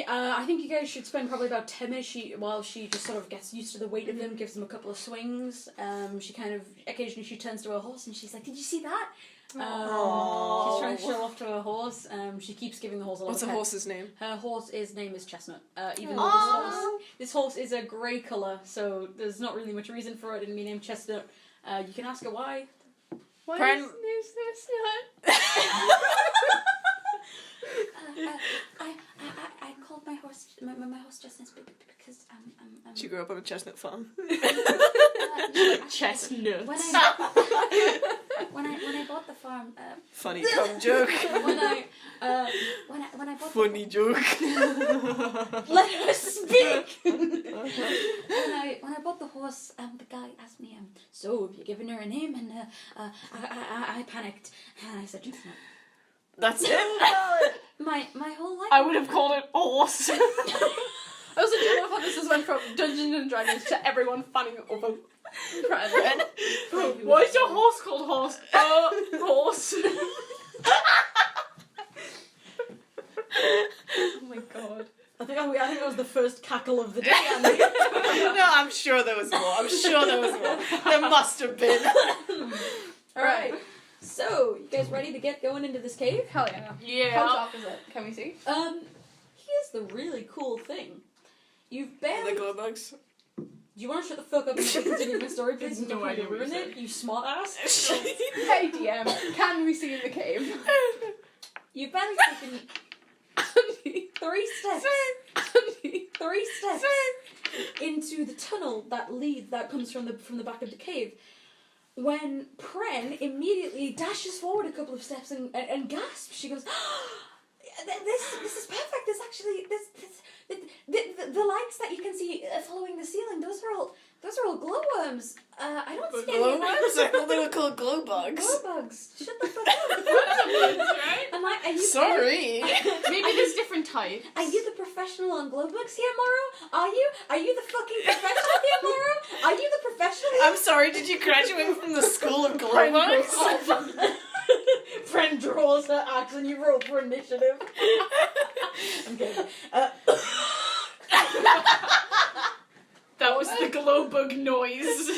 I think you guys should spend probably about 10 minutes while she just sort of gets used to the weight of them, gives them a couple of swings. She kind of, occasionally she turns to her horse and she's like, "Did you see that?" She's trying to show off to her horse. She keeps giving the horse a lot What's of the pep. horse's name? Her name is Chestnut. Even though this horse is a grey colour, so there's not really much reason for it to be named Chestnut. You can ask her why. Why Pren- is this not? I called my horse Chestnut because I'm She grew up on a chestnut farm. Chestnut. when I bought the farm, Funny cum joke. when I bought Funny joke. let her speak. when I bought the horse, the guy asked me, "So have you given her a name?" And I panicked and I said, "Chestnut." That's it. My whole life. I would have called it horse. I also do love how this has went from Dungeons and Dragons to everyone fanning over Pren. Why is your horse called horse? Horse. Oh my god. I think that was the first cackle of the day. Andy. No, I'm sure there was more. There must have been. All right. So, you guys ready to get going into this cave? Hell yeah. How Yeah. dark is it? Can we see? Here's the really cool thing. You've barely... The glow bugs. Do you want to shut the fuck up and continue my story, please? No Before idea you what ruin you it, you smart ass. Hey DM, can we see in the cave? You've barely taken 3 steps into the tunnel that comes from the back of the cave, when Pren immediately dashes forward a couple of steps and gasps. She goes, "This is perfect. This actually the lights that you can see following the ceiling. Those are all glowworms. I don't see any Glow lights." bugs? I thought they were called glow bugs. Glow bugs. Shut the fuck up. I'm like, Sorry. Maybe there's different types. Are you the professional on glow bugs here, Morrow? Are you? Are you the fucking professional here, Morrow? Are you the professional? I'm sorry, did you graduate from the school of glow bugs? Friend draws her axe and you roll for initiative. I'm kidding. That was the glow bug noise.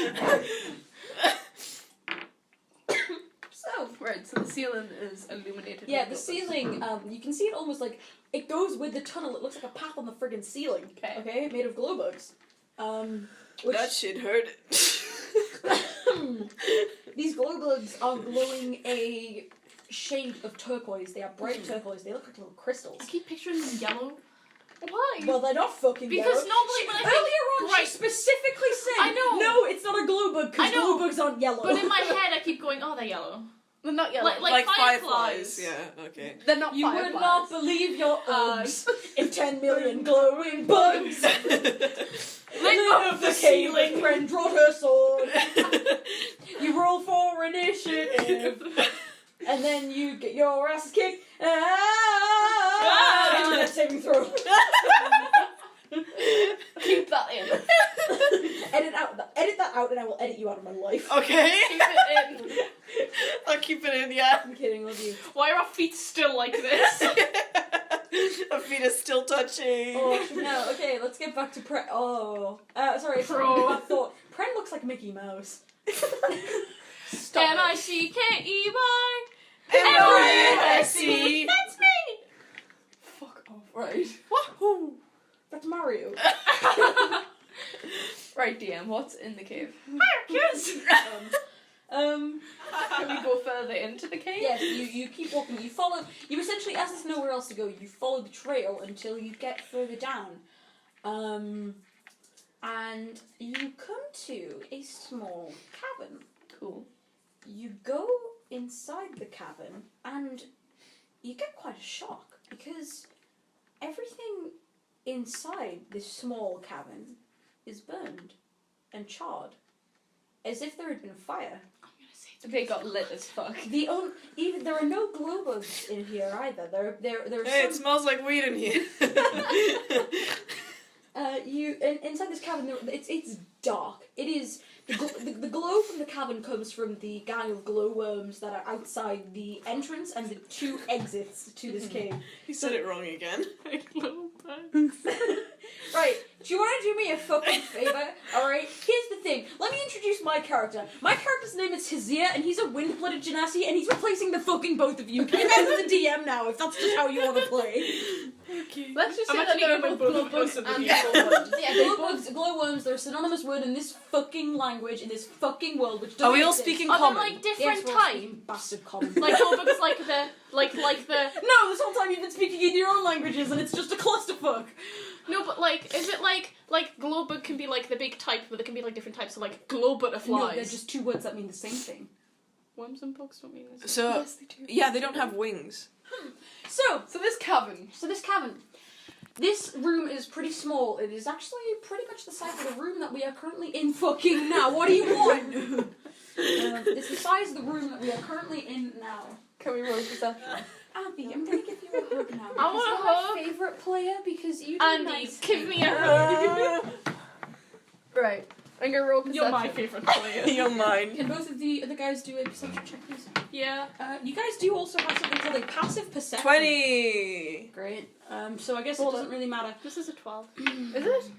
Right, so the ceiling is illuminated. Yeah, with the glow bugs. ceiling, you can see it almost like, it goes with the tunnel. It looks like a path on the friggin' ceiling. Okay. Okay, made of glow bugs. Which That shit hurt. these glow bugs are glowing a shade of turquoise. They are bright turquoise. They look like little crystals. I keep picturing them yellow. Why? Well, they're not fucking Because yellow. normally when I think... Earlier on, Right. she specifically said, I know. no, it's not a glow bug, I because know. glow bugs aren't yellow. But in my head I keep going, oh, they're yellow. They're not yellow. Like fireflies. Yeah, okay. They're not You fireflies. would not believe your eyes if 10 million glowing bugs lit up the ceiling. Friend brought her sword. You roll for initiative, and then you get your ass kicked. Internet saving throw. Keep that in. Edit that out, and I will edit you out of my life. Okay. Keep it in. I'll keep it in, yeah. I'm kidding, love you. Why are our feet still like this? Our feet are still touching. Oh no. Okay, let's get back to Pren. Oh, sorry. Pro. I thought Pren looks like Mickey Mouse. Stop it. Mickey. M-I-C. That's me! Fuck off. Right. Wahoo! That's Mario. Right, DM, what's in the cave? Kids! Um. Can we go further into the cave? Yes, you keep walking. You follow. You essentially, as there's nowhere else to go, you follow the trail until you get further down. And you come to a small cavern. Cool. You go inside the cavern and you get quite a shock because everything inside this small cavern is burned and charred, as if there had been a fire. They got lit as fuck. Even there are no glow bugs in here either. There are Hey, it some. smells like weed in here. Inside this cavern, it's dark. It is the glow from the cavern comes from the gang of glowworms that are outside the entrance and the two exits to this cave. You said it wrong again. Right, do you want to do me a fucking favour? Alright, here's the thing. Let me introduce my character. My character's name is Hazir, and he's a wind-blooded genasi, and he's replacing the fucking both of you. You guys are the DM now, if that's just how you want to play. Okay. Let's just I'm say that actually they're gonna both move glow bugs closer to and the glowworms. Yeah, glowworms, they're a synonymous word in this fucking language, in this fucking world, which doesn't Are we all exist. speaking Are common? there like Yes, different we're all types? speaking bastard common. Like glowbugs, like the No, this whole time you've been speaking in your own languages, and it's just a clusterfuck. no, but like is it like glowbug can be like the big type, but there can be like different types of like glow butterflies. No, they're just two words that mean the same thing. Worms and bugs don't mean the same. So, Yes, they do. yeah, they don't have wings. So this cavern. this cavern. This room is pretty small. It is actually pretty much the size of the room that we are currently in fucking now. What do you want? It's the size of the room that we are currently in now. Can we roll perception? Abby, I'm gonna give you a hug now. I want a Because you're hug. my favourite player because you do Andy, nice give things. me a hug. Right. I'm gonna roll perception. You're my favourite player. You're mine. Can both of the other guys do a perception check, please? Yeah. You guys do also have something called a passive perception. 20! Great. So I guess Hold it doesn't really matter. This is a 12. Is it?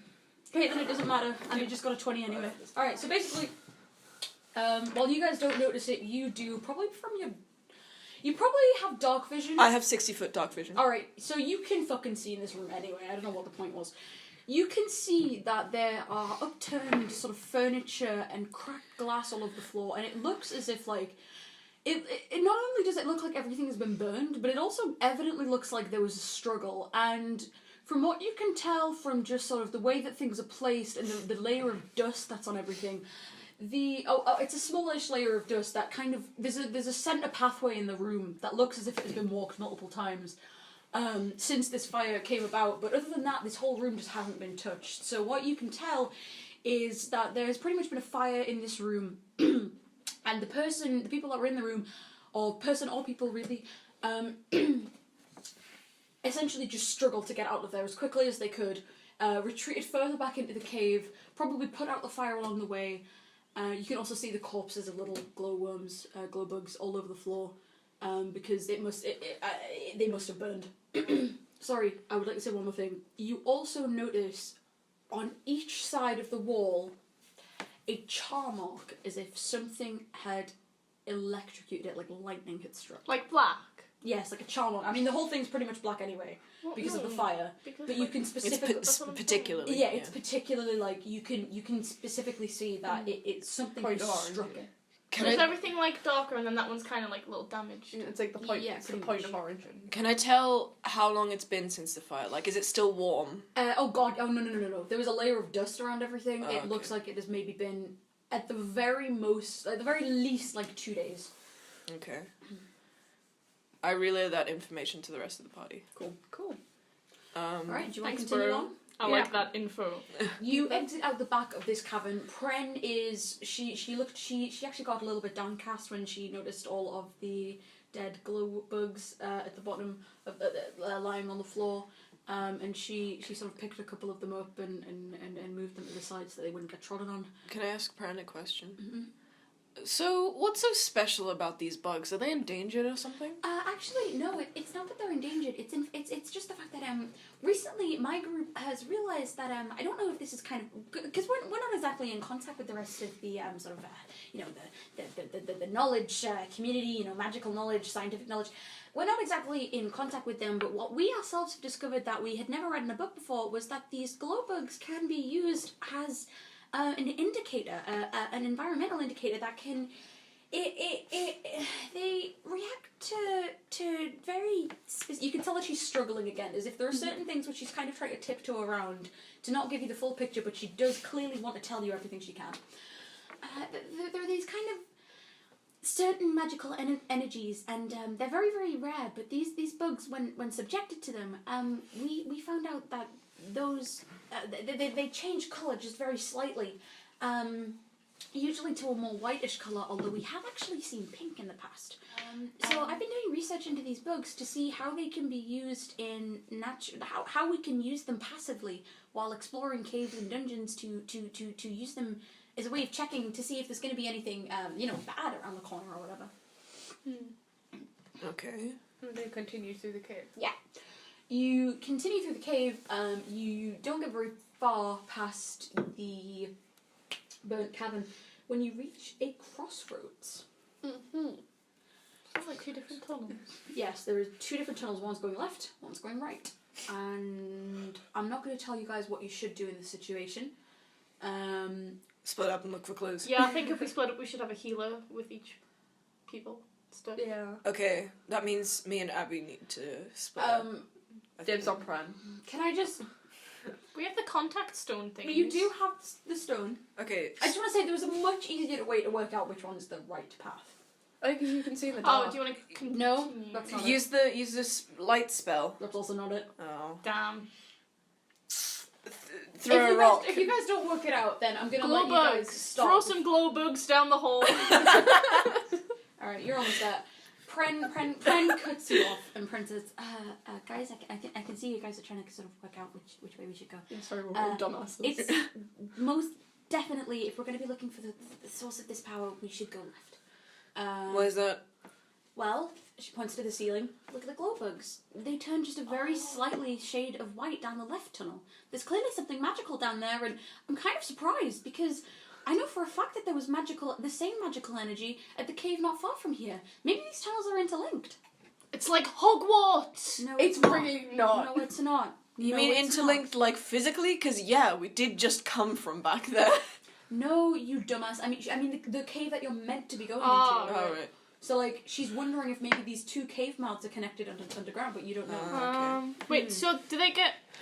Okay, then it doesn't matter, and you just got a 20 anyway. Alright, so basically, while you guys don't notice it, you do, probably from your... You probably have dark vision. I have 60-foot dark vision. Alright, so you can fucking see in this room anyway, I don't know what the point was. You can see that there are upturned sort of furniture and cracked glass all over the floor, and it looks as if, like... It not only does it look like everything has been burned, but it also evidently looks like there was a struggle, and... From what you can tell from just sort of the way that things are placed and the layer of dust that's on everything, it's a smallish layer of dust that kind of there's a centre pathway in the room that looks as if it has been walked multiple times since this fire came about. But other than that, this whole room just hasn't been touched. So what you can tell is that there has pretty much been a fire in this room, and the people that were in the room, or people really. Essentially just struggled to get out of there as quickly as they could, retreated further back into the cave, probably put out the fire along the way. You can also see the corpses of little glowworms, glow bugs all over the floor, because they must have burned. Sorry, I would like to say one more thing. You also notice on each side of the wall a char mark, as if something had electrocuted it, like lightning had struck. Like black. yes, like a charm on. I mean, the whole thing's pretty much black anyway because of the fire. Because, But you can specifically, particularly. yeah, it's particularly like you can specifically see that it's something Point has of orange, struck yeah. it. Can There's I everything like darker, and then that one's kind of like a little damaged. It's like the point. Yeah, it's the pretty point much. of origin. can I tell how long it's been since the fire? Like, is it still warm? Oh god! Oh no! There was a layer of dust around everything. Oh, It okay. looks like it has maybe been at the very most, at the very least, like 2 days. Okay. I relay that information to the rest of the party. Cool. Um, All right. Do you want to Thanks, continue bro. on? I Yeah. like that info. You exit out the back of this cavern. Pren is she actually got a little bit downcast when she noticed all of the dead glow bugs at the bottom of lying on the floor. And she sort of picked a couple of them up and moved them to the side so they wouldn't get trodden on. Can I ask Pran a question? Mm-hmm. So, what's so special about these bugs? Are they endangered or something? Actually, no. It's not that they're endangered. It's just the fact that recently my group has realised that I don't know if this is kind of because we're not exactly in contact with the rest of the sort of the knowledge community, magical knowledge, scientific knowledge. We're not exactly in contact with them, but what we ourselves have discovered that we had never read in a book before was that these glow bugs can be used as an indicator, an environmental indicator that can. They react to very. You can tell that she's struggling again, as if there are certain things which she's kind of trying to tiptoe around to not give you the full picture, but she does clearly want to tell you everything she can. There are these kind of certain magical energies, and they're very, very rare. But these bugs, when subjected to them, we found out that those they change colour just very slightly. Usually to a more whitish colour, although we have actually seen pink in the past. So I've been doing research into these bugs to see how they can be used in how we can use them passively while exploring caves and dungeons to use them as a way of checking to see if there's going to be anything bad around the corner or whatever. Okay. And they continue through the cave. Yeah. You continue through the cave. You don't get very far past the burnt cavern when you reach a crossroads. Sounds like 2 different tunnels. Yes, there are 2 different tunnels. One's going left, one's going right. And I'm not going to tell you guys what you should do in this situation. Split up and look for clues. Yeah, I think if we split up, we should have a healer with each people. Stuff. Yeah. Okay, that means me and Abbie need to split up. I Dibs think. on Pran. Can I just... We have the contact stone thing. You do have the stone. Okay. I just want to say there was a much easier way to work out which one's the right path. I think you can see in the dark. Oh, do you want to continue? No, that's not Use this light spell. That's also not it. Oh. Damn. Throw a rock. If you guys don't work it out, then I'm going to Glow let you guys bugs. stop. Throw some glow bugs down the hole. Alright, you're almost there. Pren cuts you off, and Pren says, guys, I can see you guys are trying to sort of work out which way we should go. I'm sorry, we're dumbasses. It's most definitely, if we're going to be looking for the source of this power, we should go left. What is that? Well, she points to the ceiling. Look at the glow bugs. They turn just a very slightly shade of white down the left tunnel. There's clearly something magical down there, and I'm kind of surprised because I know for a fact that there was the same magical energy at the cave not far from here. Maybe these tunnels are interlinked. It's like Hogwarts. No, It's not. really not. No, it's not. You No, mean it's interlinked, like physically? Because yeah, we did just come from back there. No, you dumbass. I mean the cave that you're meant to be going Oh, into. Oh right. So like, she's wondering if maybe these 2 cave mouths are connected underground, but you don't know. Okay. Wait, so do they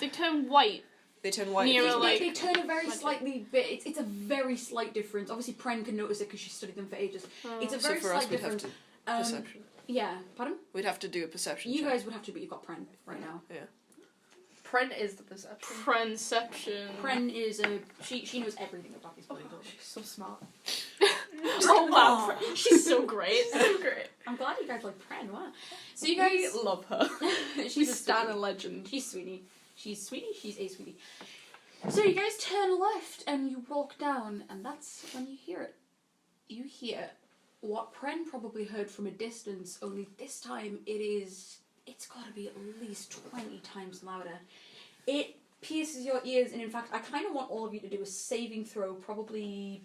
turn white? They turn white. Nearer, like- They turn a very magic. slightly bit. It's a very slight difference. Obviously, Pren can notice it because she studied them for ages. It's a So very for us, slight we'd have difference. to perception. Yeah, pardon? We'd have to do a perception. You check. guys would have to, but you've got Pren right now. Yeah. Pren is the perception. Prenception. Pren is she knows everything about these buildings. She's so smart. Oh wow, she's so great. So great. I'm glad you guys like Pren. Wow. So you guys, We love her. she's a Stan sweetie. and legend. She's sweetie. She's a sweetie. So you guys turn left and you walk down, and that's when you hear it. You hear what Pren probably heard from a distance, only this time it's got to be at least 20 times louder. It pierces your ears, and in fact, I kind of want all of you to do a saving throw, probably.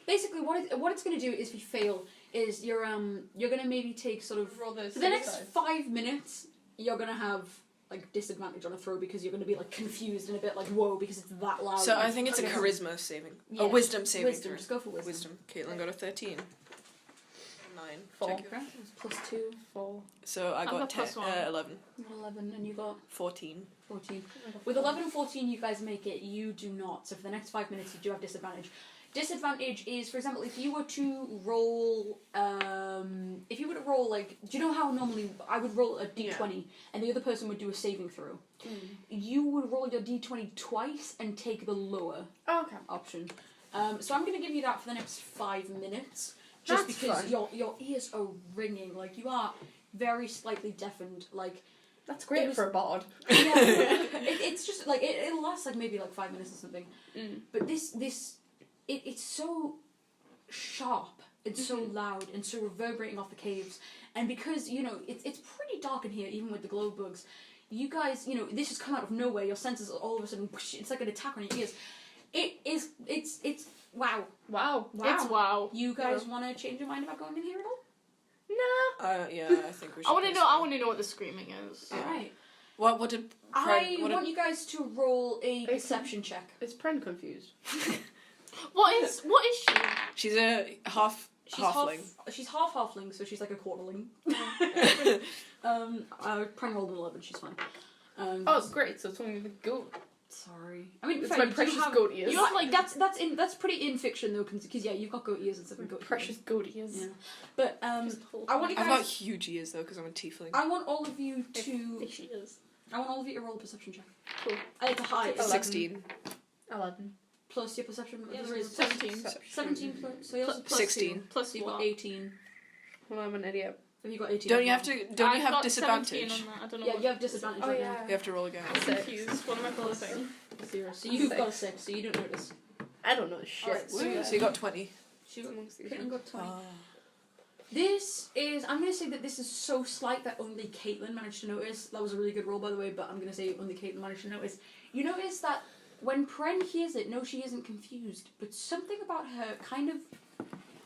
Basically, what it's going to do is if you fail, is you're gonna maybe take sort of Roll the for the next suicide. 5 minutes. You're gonna have like disadvantage on a throw because you're gonna be like confused and a bit like whoa because it's that loud. So I think it's a Yeah. charisma saving. Yeah. A wisdom saving Wisdom. throw. Just go for wisdom. Wisdom. Caitlin got a 13. 9. 4. Check it. Okay. +2. 4. So I I've got got plus 1. 11. You got 11 and you got 14. 14. With 11 and 14, you guys make it. You do not. So for the next 5 minutes, you do have disadvantage. Disadvantage is, for example, if you were to roll, like, do you know how normally I would roll a d20 and the other person would do a saving throw? You would roll your d20 twice and take the lower Oh, okay. option. So I'm going to give you that for the next 5 minutes, just That's because fine. your ears are ringing. Like you are very slightly deafened. Like. That's great It was- for a bard. Yeah, it's just like it'll last like maybe like 5 minutes or something. But it's so sharp, it's so loud and so reverberating off the caves, and because it's pretty dark in here, even with the glow bugs. You guys, this has come out of nowhere. Your senses are all of a sudden, whoosh, it's like an attack on your ears. It's wow. Wow. It's wow. You guys want to change your mind about going in here at all? Yeah, I think we should. I want to go know. I slow. want to know what the screaming is. All right. What did I what want did, you guys to roll a perception check. Is Pren confused? What is she? She's a halfling. She's half halfling, so she's like a quarterling. Pren rolled an 11. She's fine. Oh, great. So it's only the goat. Sorry. I mean, It's fair, my you do precious have- goat ears. You have, like that's pretty in fiction though, because yeah, you've got goat ears and stuff. And goat Precious goat ears. ears. Yeah. But I want you I've got guys. huge ears though because I'm a tiefling. I want all of you to. There she is. I want all of you to roll a perception check. Cool. It's a high. It's 16. 11. plus your perception. Yeah, There is 17. 17 plus. So yours is plus 16. 2. Plus So you've got what? 18. Well, I'm an idiot. Have you got 18? Don't you have to? Don't you I've have got disadvantage? 17 on that. I don't know. Yeah, what- you have disadvantage Oh, right yeah. You have to roll again. I'm confused. What am I closing? now. 0. So you've got a 6. So you don't notice. I don't know shit. Alright, Woo, so you got 20. She got, Amongst these Caitlin got 20. Ah. This is, I'm going to say that this is so slight that only Caitlin managed to notice. That was a really good roll, by the way, but I'm going to say only Caitlin managed to notice. You notice that when Pren hears it, no, she isn't confused, but something about her kind of,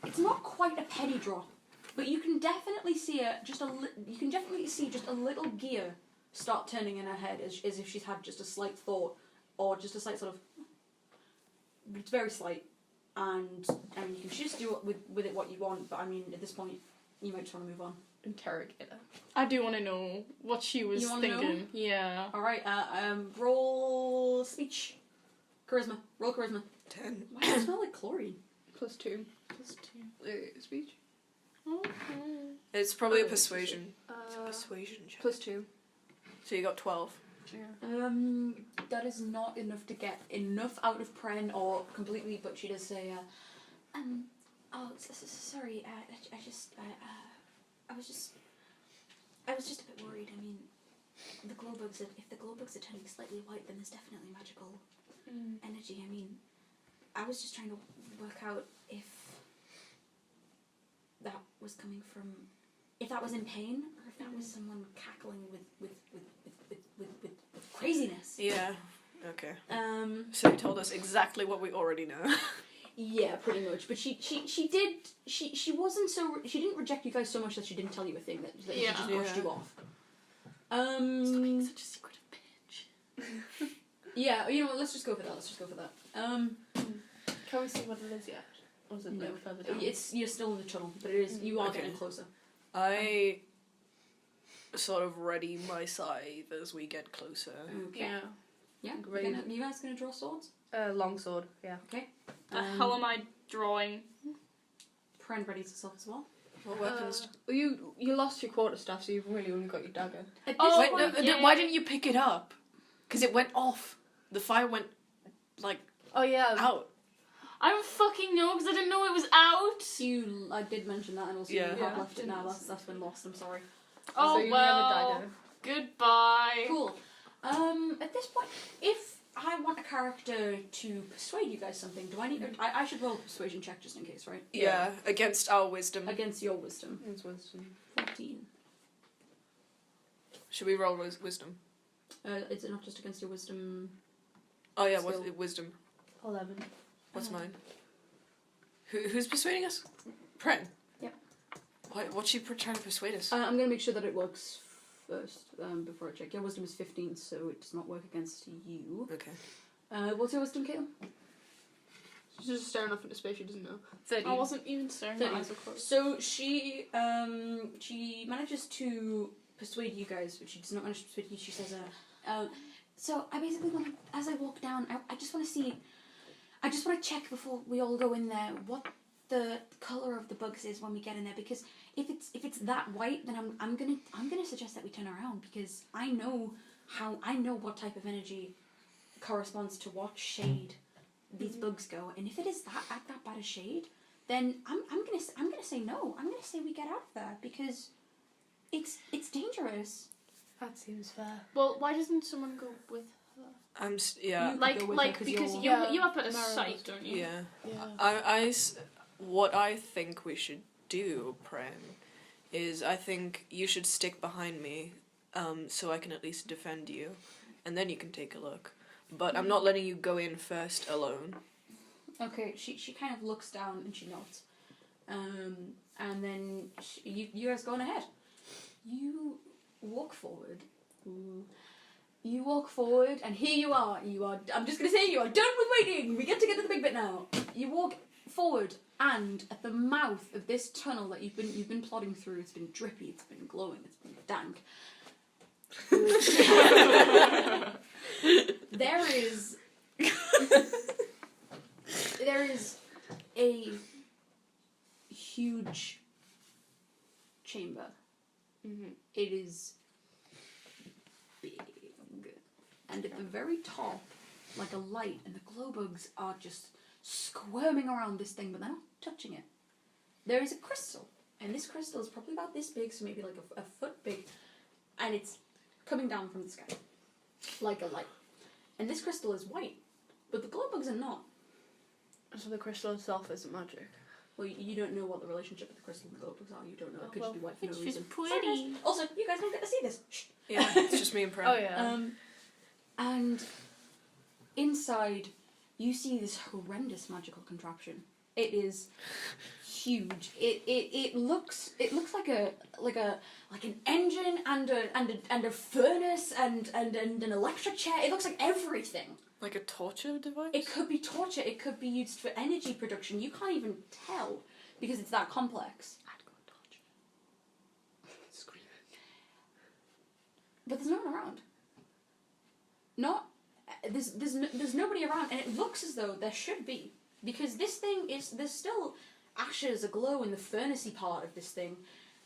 it's not quite a penny drop, but you can definitely see just a little gear start turning in her head as if she's had just a slight thought, or just a slight sort of, it's very slight. And you can just do with it what you want, but I mean, at this point, you might just want to move on. Interrogator. I do want to know what she was You wanna thinking. know? Yeah. Alright, roll speech. Charisma. Roll charisma. 10. Why does it smell like chlorine? Plus 2. Plus Speech. 2. Okay. It's probably a Oh, persuasion. It's a Uh, persuasion check. plus 2. So you got 12. Yeah. That is not enough to get enough out of Pren or completely, but she does say, sorry, I was just a bit worried. I mean, if the glow bugs are turning slightly white, then there's definitely magical energy. I mean, I was just trying to work out if that was coming from, if that was in pain, or if that was someone cackling with craziness. Yeah. Okay. So you told us exactly what we already know. Yeah, pretty much. But she didn't reject you guys so much that she didn't tell you a thing that she Yeah. just brushed Yeah. you off. Stop being such a secretive bitch. Yeah, you know what, let's just go for that. Can we see what it is yet? Or is it No. no further down? You're still in the tunnel, but it is, you are Okay. getting closer. I sort of ready my scythe as we get closer. Okay. Yeah. Yeah, Great. you guys gonna draw swords? Longsword, yeah. Okay. The hell am I drawing? Pren readies herself as well. What weapons? You lost your quarterstaff, so you've really only got your dagger. At this Oh, Wait, point, no, yeah. why didn't you pick it up? Because it went off. The fire went, like, Oh yeah. out. I don't fucking know because I didn't know it was out. I did mention that, and also Yeah. you have Yeah. left it now. That's been lost. I'm sorry. Oh so you well. have a dagger. Goodbye. Cool. At this point, if I want a character to persuade you guys something, do I need? I should roll a persuasion check just in case, right? Yeah, against our wisdom. Against your wisdom. It's wisdom. 14. Should we roll wisdom? Is it not just against your wisdom? Oh yeah, Skill. what's wisdom? 11. What's mine? Who's persuading us? Pren. Yep. What's she trying to persuade us? I'm going to make sure that it works first before I check. Your wisdom is 15, so it does not work against you. Okay. What's your wisdom, Caitlin? She's just staring off into space. She doesn't know. 13. I wasn't even staring. My eyes were closed. So she manages to persuade you guys, but she does not manage to persuade you. She says, so I basically want to, as I walk down, I just want to check before we all go in there what the colour of the bugs is when we get in there, because if it's that white, then I'm gonna suggest that we turn around, because I know what type of energy corresponds to what shade these bugs go, and if it is that bad a shade, then I'm gonna say no. I'm gonna say we get out of there, because it's dangerous. That seems fair. Well, why doesn't someone go with her? Yeah. You Like go with her because you Yeah. you have a Morrow sight, does. don't you? Yeah. Yeah. What I think we should do, Pren, is I think you should stick behind me, so I can at least defend you, and then you can take a look. But I'm not letting you go in first alone. Okay, she kind of looks down and she nods, and then you guys go on ahead. You walk forward. You walk forward, and here you are. I'm just gonna say you are done with waiting. We get to the big bit now. You walk forward, and at the mouth of this tunnel that you've been plodding through, it's been drippy, it's been glowing, it's been dank. There is a huge chamber. Mm-hmm. It is big, and at the very top, like a light, and the glow bugs are just squirming around this thing, but they're not touching it. There is a crystal, and this crystal is probably about this big, so maybe like a foot big, and it's coming down from the sky like a light. And this crystal is white, but the glow bugs are not. So the crystal itself isn't magic. Well, you don't know what the relationship with the crystal and the glow bugs are. You don't know. It could just be white for no It's reason. just pretty. Also, you guys don't get to see this. Shh. Yeah, it's just me and Pren. Oh yeah. And inside, you see this horrendous magical contraption. It is huge. It looks like an engine and a furnace and an electric chair. It looks like everything. Like a torture device? It could be torture. It could be used for energy production. You can't even tell because it's that complex. I'd go torture. Scream. But there's no one around. There's nobody around, and it looks as though there should be, because this thing there's still ashes aglow in the furnacey part of this thing.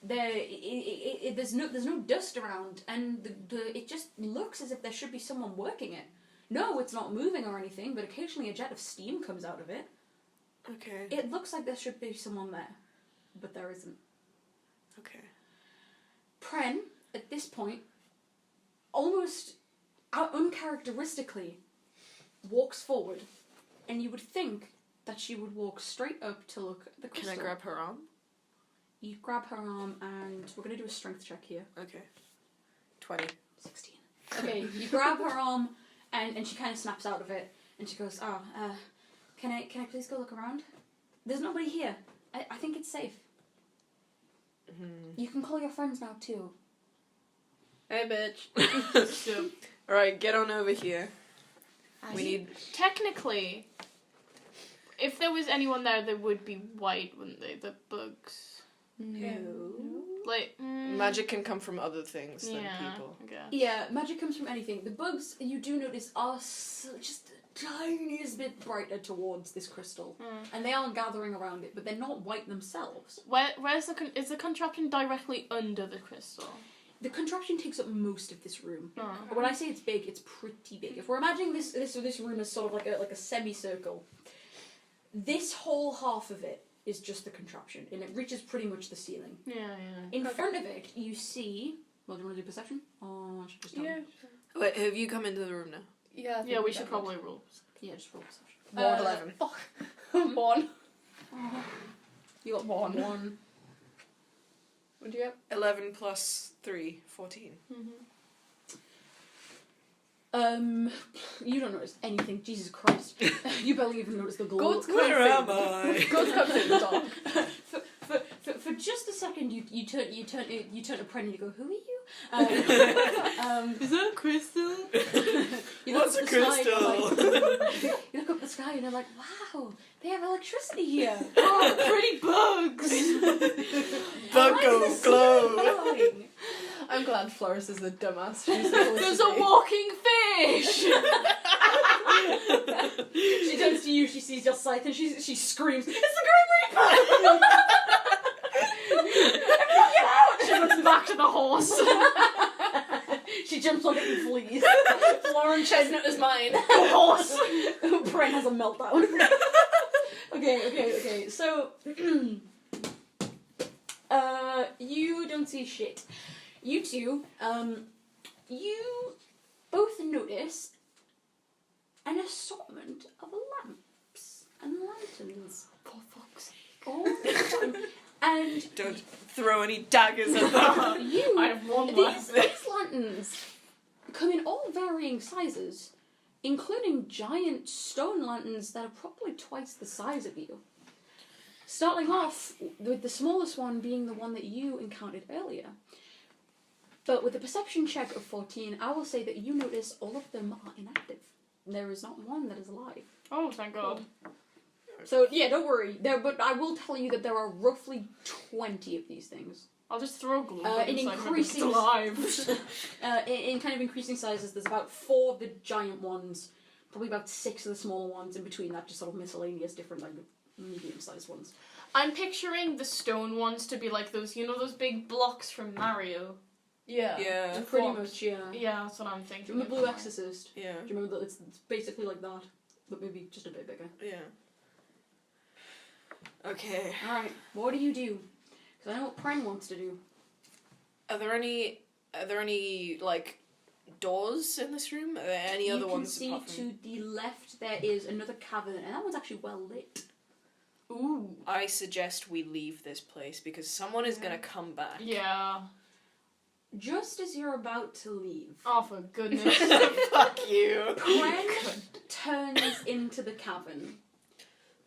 There's no dust around, and it just looks as if there should be someone working it. No, it's not moving or anything, but occasionally a jet of steam comes out of it. Okay. It looks like there should be someone there, but there isn't. Okay. Pren, at this point, almost uncharacteristically, walks forward, and you would think that she would walk straight up to look at the crystal. Can I grab her arm? You grab her arm, and we're going to do a strength check here. Okay. 20. 16. Okay, you grab her arm, and she kind of snaps out of it, and she goes, can I please go look around? There's nobody here. I think it's safe. Mm-hmm. You can call your friends now, too. Hey, bitch. So, Alright, get on over here. We need... technically, if there was anyone there, they would be white, wouldn't they? The bugs. No. Like, Magic can come from other things than people. I guess. Yeah, magic comes from anything. The bugs, you do notice, are just the tiniest bit brighter towards this crystal. And they are gathering around it, but they're not white themselves. Where's is the contraption directly under the crystal? The contraption takes up most of this room. Oh. When I say it's big, it's pretty big. If we're imagining this room as sort of like a semicircle, this whole half of it is just the contraption, and it reaches pretty much the ceiling. Yeah. In front of it, you see... Well, do you want to do perception? Or I should just tell Yeah. you? Wait, have you come into the room now? Yeah. I think Yeah, we that should works. probably roll. Yeah, just roll perception. 11. Fuck. 1. You got 1. What do you get? 11 plus 3, 14. You don't notice anything. Jesus Christ. You barely even notice the glow. Goats Where am I? Goats comes in the top. for just a second, you turn to Pren and you go, "Who are you?" Is that a crystal? You look What's up a the sky and you're crystal? like- you look up the sky and you're like, "Wow, they have electricity here." Oh, pretty bugs. Bug Why go is the glow. sun glowing? I'm glad Florence is the dumbass. There's a walking fish. She turns to you, she sees your scythe, and she screams, "It's the Grim Reaper!" Everyone get out! She runs back to the horse. She jumps on it and flees. Lauren Chestnut is mine. The horse! Pren has a meltdown. Okay, so... you don't see shit. You two, you both notice an assortment of lamps and lanterns. For fuck's sake. All the time. And Don't throw any daggers at them. you, I have one left. these lanterns come in all varying sizes, including giant stone lanterns that are probably twice the size of you. Starting off with the smallest one being the one that you encountered earlier. But with a perception check of 14, I will say that you notice all of them are inactive. There is not one that is alive. Oh, thank God. So, yeah, don't worry. But I will tell you that there are roughly 20 of these things. I'll just throw glue in inside increasing- it's alive. In kind of increasing sizes, there's about 4 of the giant ones, probably about 6 of the smaller ones, in between that just sort of miscellaneous different, like, medium-sized ones. I'm picturing the stone ones to be like those, those big blocks from Mario. Yeah. Yeah. Pretty Blocks. much, yeah. Yeah, that's what I'm Do thinking. you remember Blue Exorcist? Yeah. Do you remember that it's basically like that, but maybe just a bit bigger? Yeah. Okay. Alright, what do you do? Because I know what Pren wants to do. Are there any like doors in this room? Are there any other ones? You can apart see from... to the left there is another cavern, and that one's actually well lit. Ooh. I suggest we leave this place because someone is gonna come back. Yeah. Just as you're about to leave, Oh, for goodness. Fuck you. Pren turns into the cavern.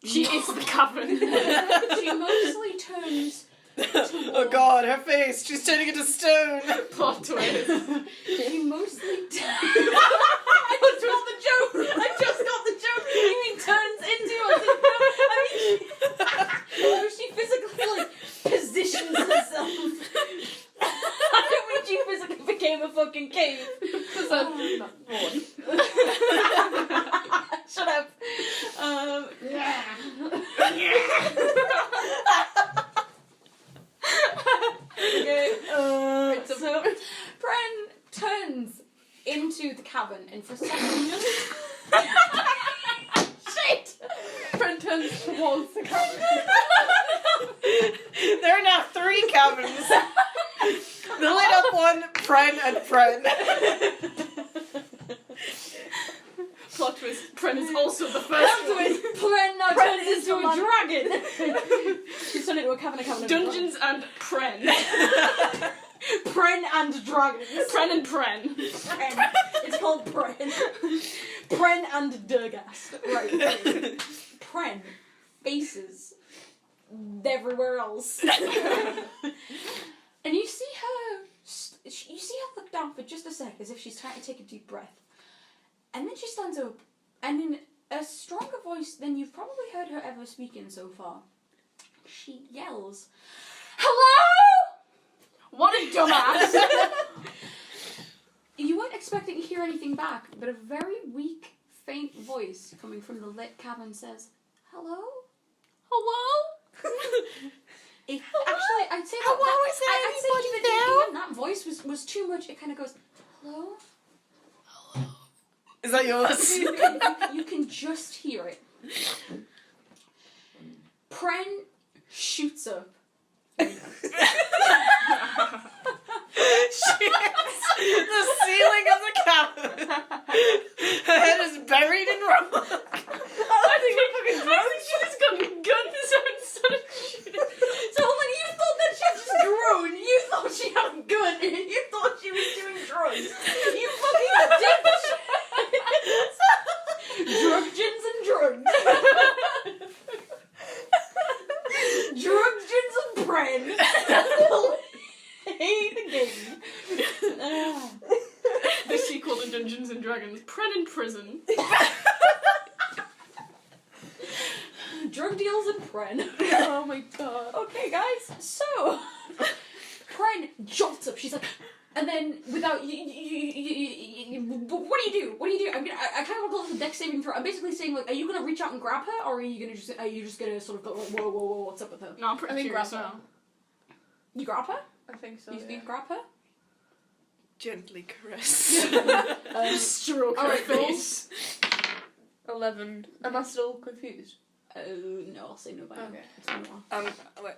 She is the cavern. She mostly turns Oh God, her face! She's turning into stone. Plot twist. She mostly I just got the joke. I just got the joke. You mean turns into? she physically like positions herself. I don't mean she physically became a fucking cave. Shut up. Okay. So Pren turns into the cavern, and for a second, shit. Friend turns towards the camera. There are now 3 caverns. The lit up one, Pren and Pren. Plot twist. Pren is also the first one. Pren now Pren turns is into a the dragon. She's turned into a cavern. Dungeons and Pren. Pren and dragons. Pren and Pren. Pren. It's called Pren. Pren and Durgast. Right. Pren faces everywhere else. And you see her look down for just a sec as if she's trying to take a deep breath. And then she stands up, and in a stronger voice than you've probably heard her ever speak in so far, she yells, "Hello!" What a dumbass. You weren't expecting to hear anything back, but a very weak, faint voice coming from the lit cavern says, "Hello?" Hello? Actually, I'd say Hello, that, is there I'd say anybody even that voice was too much. It kind of goes, "Hello?" Is that yours? You can just hear it. Pren shoots up. The ceiling of the cavern. Her head is buried in rock. I think she just got a gun and started shooting. So when you thought that she just groaned, you thought she had a gun, and you thought she was doing drugs. You fucking dipshit. Druggens and drugs. Druggens and Pren. with Pren in prison. Drug deals and Pren. Oh my god. Okay, guys, so Pren jolts up. She's like, and then without what do you do? What do you do? I mean, I kind of want to call this a dex saving throw. I'm basically saying, like, are you gonna reach out and grab her, or are you just gonna sort of go, like, whoa, what's up with her? No, I'm pretty I think curious grab her. now. You grab her? I think so. You grab her? Gently caress. Stroke her alright, face. 11. Am I still confused? No, I'll say no by now. Okay. It's been a while. Wait.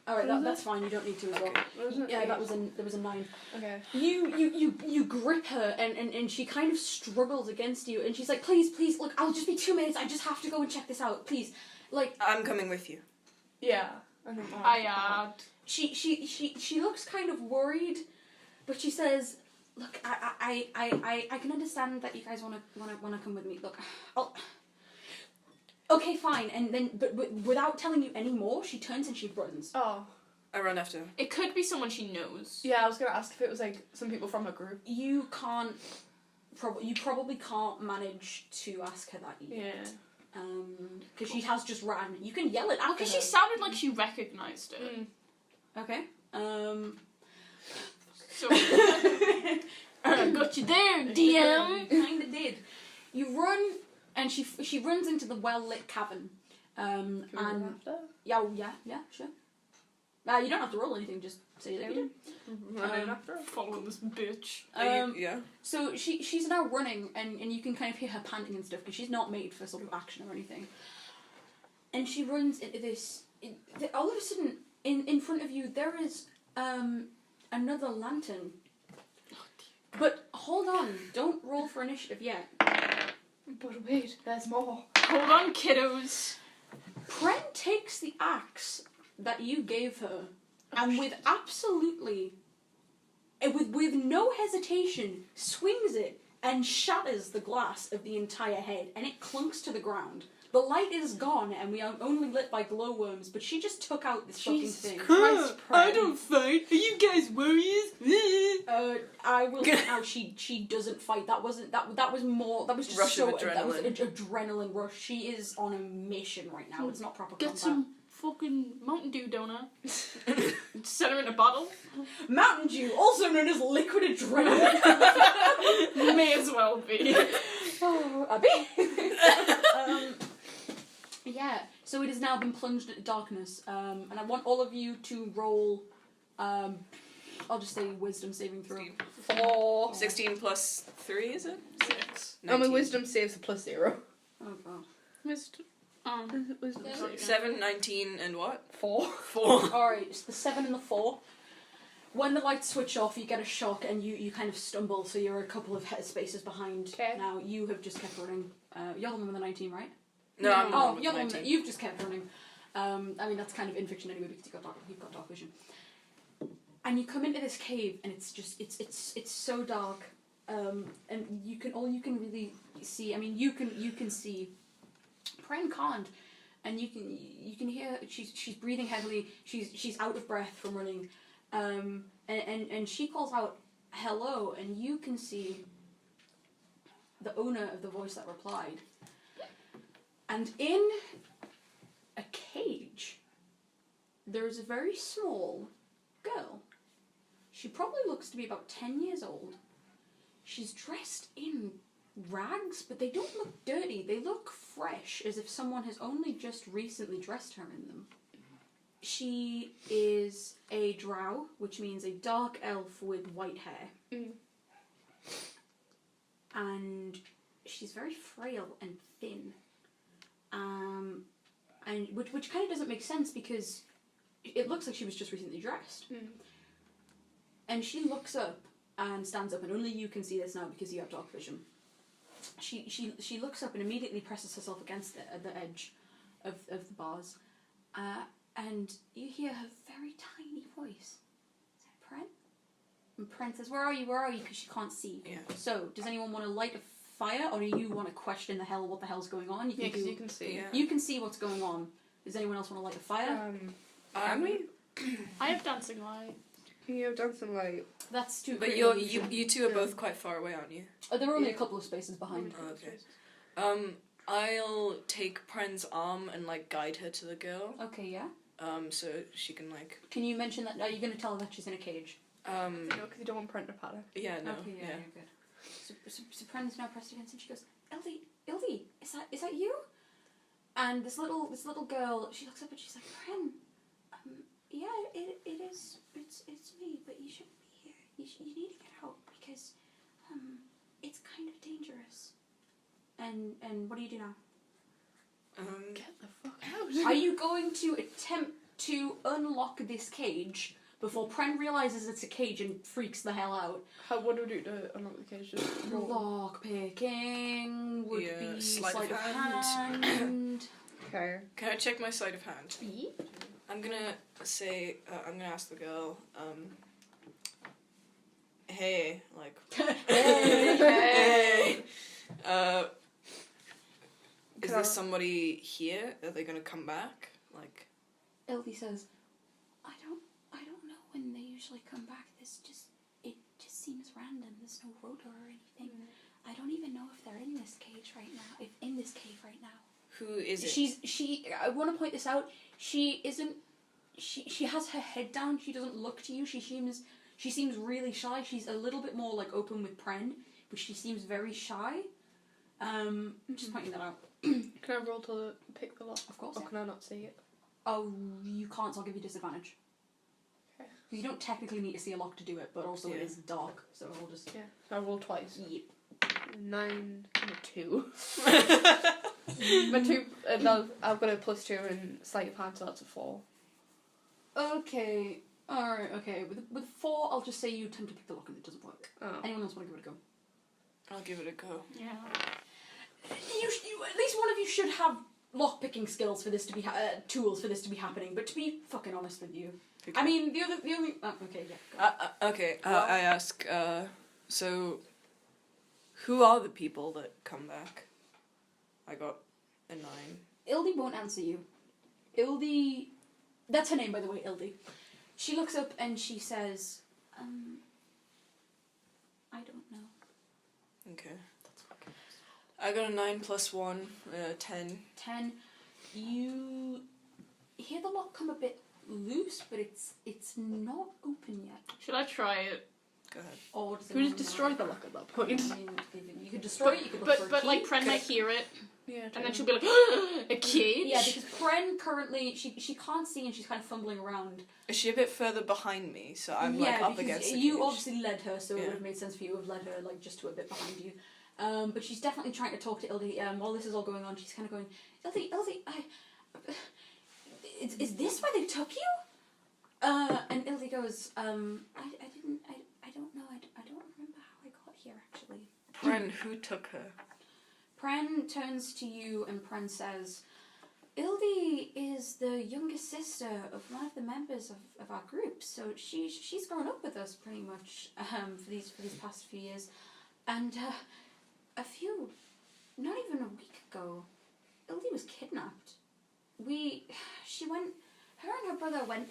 Alright, What was that's fine. You don't need to as well. What was it? Yeah, there was a 9. Okay. You grip her and she kind of struggles against you and she's like, please, look, I'll just be 2 minutes. I just have to go and check this out, please. Like, I'm coming with you. Yeah. I think she looks kind of worried, but she says, look, I can understand that you guys wanna come with me. Look, okay, fine. And then, but without telling you any more, she turns and she runs. Oh. I run after her. It could be someone she knows. Yeah, I was gonna ask if it was like some people from her group. You probably can't manage to ask her that yet. Yeah. Because she has just ran. You can yell it Oh, out. because she sounded like she recognised it. Okay. So, got you there, DM. Kinda did. You run, and she runs into the well lit cavern. And yeah, sure. You don't have to roll anything. Just say it out. Following this bitch. Yeah. So she's now running, and you can kind of hear her panting and stuff because she's not made for sort of action or anything. And she runs into this. All of a sudden, in front of you, there is another lantern. But hold on, don't roll for initiative yet. But wait, there's more. Hold on, kiddos. Pren takes the axe that you gave her, and with no hesitation, swings it and shatters the glass of the entire head, and it clunks to the ground. The light is gone, and we are only lit by glowworms, but she just took out this fucking thing. Christ, I don't fight. Are you guys warriors? I will say now she doesn't fight. That was just Rush of that was adrenaline. adrenaline rush. She is on a mission right now. It's not proper Get combat. some fucking Mountain Dew, don't I? Set her in a bottle. Mountain Dew, also known as liquid adrenaline. May as well be. Oh, Abbie. Yeah, so it has now been plunged into darkness, and I want all of you to roll, I'll just say wisdom saving throw. 4. 16 plus 3, is it? 6. Oh, my wisdom saves a +0. Oh god. Wisdom. Wisdom Yeah. save. 7, 19, and what? 4. 4. Alright, it's the 7 and the 4. When the lights switch off, you get a shock and you kind of stumble, so you're a couple of spaces behind. Okay. Now, you have just kept running. You're the one with the 19, right? No, I'm Oh, with you're the one 19. that you've just kept running. I mean, that's kind of in fiction anyway because you've got dark vision. And you come into this cave and it's just it's so dark. And all you can really see. I mean, you can see. Pren can't, and you can hear she's breathing heavily. She's out of breath from running. And she calls out hello, and you can see the owner of the voice that replied. And in a cage, there is a very small girl. She probably looks to be about 10 years old. She's dressed in rags, but they don't look dirty. They look fresh, as if someone has only just recently dressed her in them. She is a drow, which means a dark elf with white hair. And she's very frail and thin. And which kind of doesn't make sense because it looks like she was just recently dressed. And she looks up and stands up, and only you can see this now because you have dark vision. She looks up and immediately presses herself against the edge of the bars. And you hear her very tiny voice. Is that Pren? And Pren says, where are you? Because she can't see. Yeah. So, does anyone want to light a fire, or do you want to question what the hell's going on? Yeah, because you can see. Yeah. You can see what's going on. Does anyone else want to light a fire? Can we? I have dancing light. You're dancing light. That's too. But you two are both quite far away, aren't you? There were only a couple of spaces behind. Oh, okay. I'll take Pren's arm and like guide her to the girl. Okay, yeah. So she can like. Can you mention that? Are you going to tell her that she's in a cage? No, because you don't want Prent to panic. Yeah, no. Okay, yeah, good. So Pren's now pressed against, and she goes, "Ildi, is that you?" And this little girl, she looks up and she's like, "Pren, yeah, it is. It's me, but you shouldn't be here. You need to get out because, it's kind of dangerous." And what do you do now? Get the fuck out. Are you going to attempt to unlock this cage before Pren realizes it's a cage and freaks the hell out? What do we do to unlock the cage? Just roll. Lock picking would be sleight of hand. Okay. Can I check my sleight of hand? Yep. I'm gonna say. I'm gonna ask the girl. Hey, like. Hey. Is there somebody here? Are they gonna come back? Like. Ellie says, I don't know when they usually come back. It just seems random. There's no rotor or anything. I don't even know if they're in this cage right now. If in this cave right now. Who is it? I want to point this out. She isn't. She has her head down. She doesn't look to you. She seems really shy. She's a little bit more like open with Pren, but she seems very shy. I'm just pointing that out. Can I roll to pick the lock? Of course. Or can I not see it? Oh, you can't, so I'll give you disadvantage. Okay. You don't technically need to see a lock to do it, but also it is dark, so I'll just... Yeah. So I roll twice. Yep. 9 and a 2. My 2... I've got a +2 and sleight of hand, so that's a 4. Okay. Alright, okay. With 4, I'll just say you attempt to pick the lock and it doesn't work. Oh. Anyone else want to give it a go? I'll give it a go. Yeah. You at least one of you should have lock-picking skills for this to be... tools for this to be happening, but to be fucking honest with you... I mean, the only... okay, yeah. Okay, I ask, so... Who are the people that come back? I got a 9. Ildi won't answer you. Ildi... That's her name, by the way, Ildi. She looks up and she says, I don't know. Okay. I got a 9 + 1, 10. 10. You hear the lock come a bit loose, but it's not open yet. Should I try it? Go ahead. Or does it Can we not just destroy matter? the lock at that point? I mean, you could destroy it, you could look for a But key. like Pren might hear it, Yeah. and then she'll be like, a cage? Yeah, because Pren currently, she can't see and she's kind of fumbling around. Is she a bit further behind me, so I'm like up against the you cage? obviously led her, so it Yeah. would have made sense for you to have led her like just to a bit behind you. But she's definitely trying to talk to Ildi. While this is all going on, she's kind of going, Ildi, is this where they took you? And Ildi goes, I don't know. I don't remember how I got here actually. Pren, who took her? Pren turns to you and Pren says, Ildi is the youngest sister of one of the members of our group, so she's grown up with us pretty much for these past few years, and not even a week ago, Ildi was kidnapped. Her and her brother went.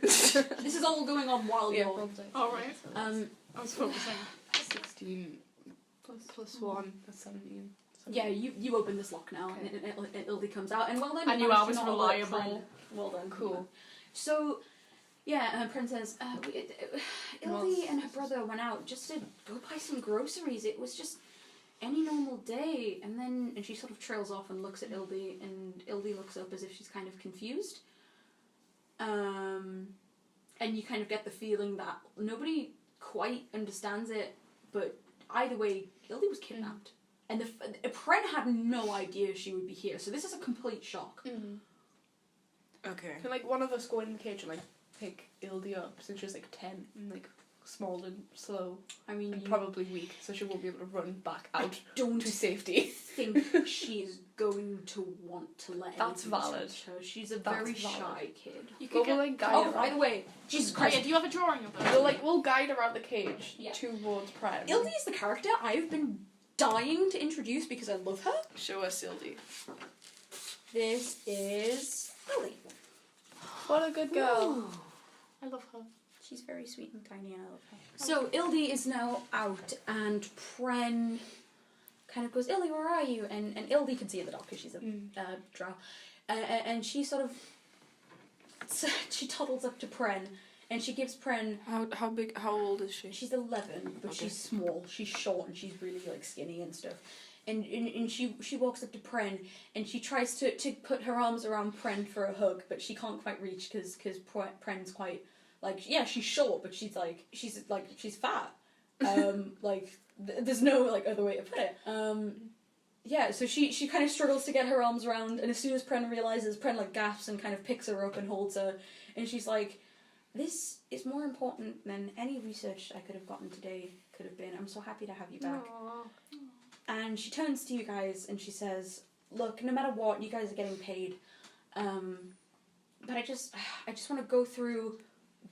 This is all going on while you're. Alright. I was focusing. 16 plus 1, that's 17. Yeah, you open this lock now, Okay. and Ildi comes out, and well done. I you knew I managed was to not alert reliable. Pren. Well done. Cool. So, yeah, Pren says, Ildi and her brother went out just to go buy some groceries. It was just any normal day, and she sort of trails off and looks at Ildi, and Ildi looks up as if she's kind of confused. And you kind of get the feeling that nobody quite understands it, but either way, Ildi was kidnapped. And Pren had no idea she would be here, so this is a complete shock. Okay. Can like one of us go in the cage and like pick Ildi up since she's like 10 and like small and slow I mean, and probably weak, so she won't be able to run back out don't to safety. think she's going to want to let That's anyone valid. touch her. She's a That's very valid. shy kid. You We'll could get... like guide Oh, her. by the way, Jesus Oh, yeah, Christ. do you have a drawing of that? We'll guide her out the cage Yeah. towards Pren. Ildi is the character I've been dying to introduce because I love her. Show us Ildi. This is Ildi. What a good girl. I love her. She's very sweet and tiny, and I love her. So Ildi is now out, and Pren kind of goes, Ildi, where are you? And Ildi can see in the dark because she's a drow. And she sort of, she toddles up to Pren, and she gives Pren... How old is she? She's 11, but she's small. She's short, and she's really, like, skinny and stuff. And she walks up to Pren, and she tries to put her arms around Pren for a hug, but she can't quite reach because Pren's quite... Like, yeah, she's short, but she's fat. There's no, like, other way to put it. Yeah, so she kind of struggles to get her arms around, and as soon as Pren realizes, Pren, like, gasps and kind of picks her up and holds her, and she's like, this is more important than any research I could have gotten today could have been. I'm so happy to have you back. Aww. And she turns to you guys, and she says, look, no matter what, you guys are getting paid. But I just want to go through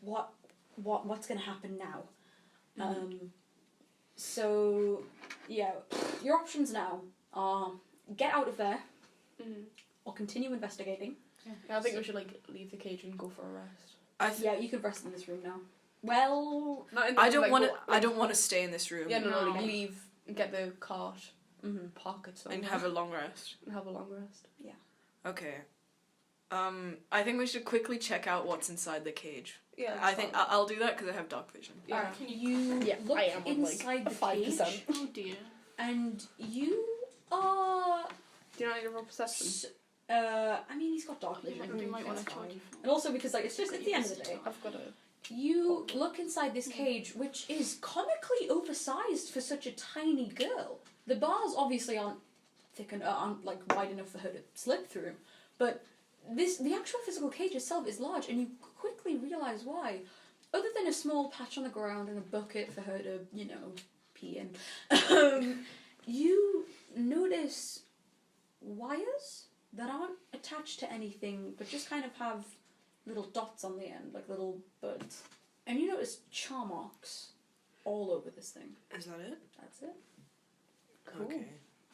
what's going to happen now. So, yeah, your options now are get out of there or continue investigating. Yeah, I think we should like leave the cage and go for a rest. Yeah, you could rest in this room now. Well, Not in the I room, don't like, want to. what- I don't want to stay in this room. Yeah, no, No. like leave, get the cart, park it somewhere, And have a long rest. and have a long rest. Okay. I think we should quickly check out what's inside the cage. Yeah, I think I'll do that because I have dark vision. Yeah. alright, you Yeah, look I am on, like, inside a the 5%. cage, Oh dear. and you are... Do you not need to roll perception? I mean, he's got dark vision. You might want to That's charge fine. your phone. And also because, like, it's just at the end of the day. I've got a. You look inside this cage, which is comically oversized for such a tiny girl. The bars obviously aren't thick and aren't like wide enough for her to slip through, but the actual physical cage itself is large, and you quickly realize why. Other than a small patch on the ground and a bucket for her to, pee in, you notice wires that aren't attached to anything, but just kind of have little dots on the end, like little buds. And you notice char marks all over this thing. Is that it? That's it. Okay.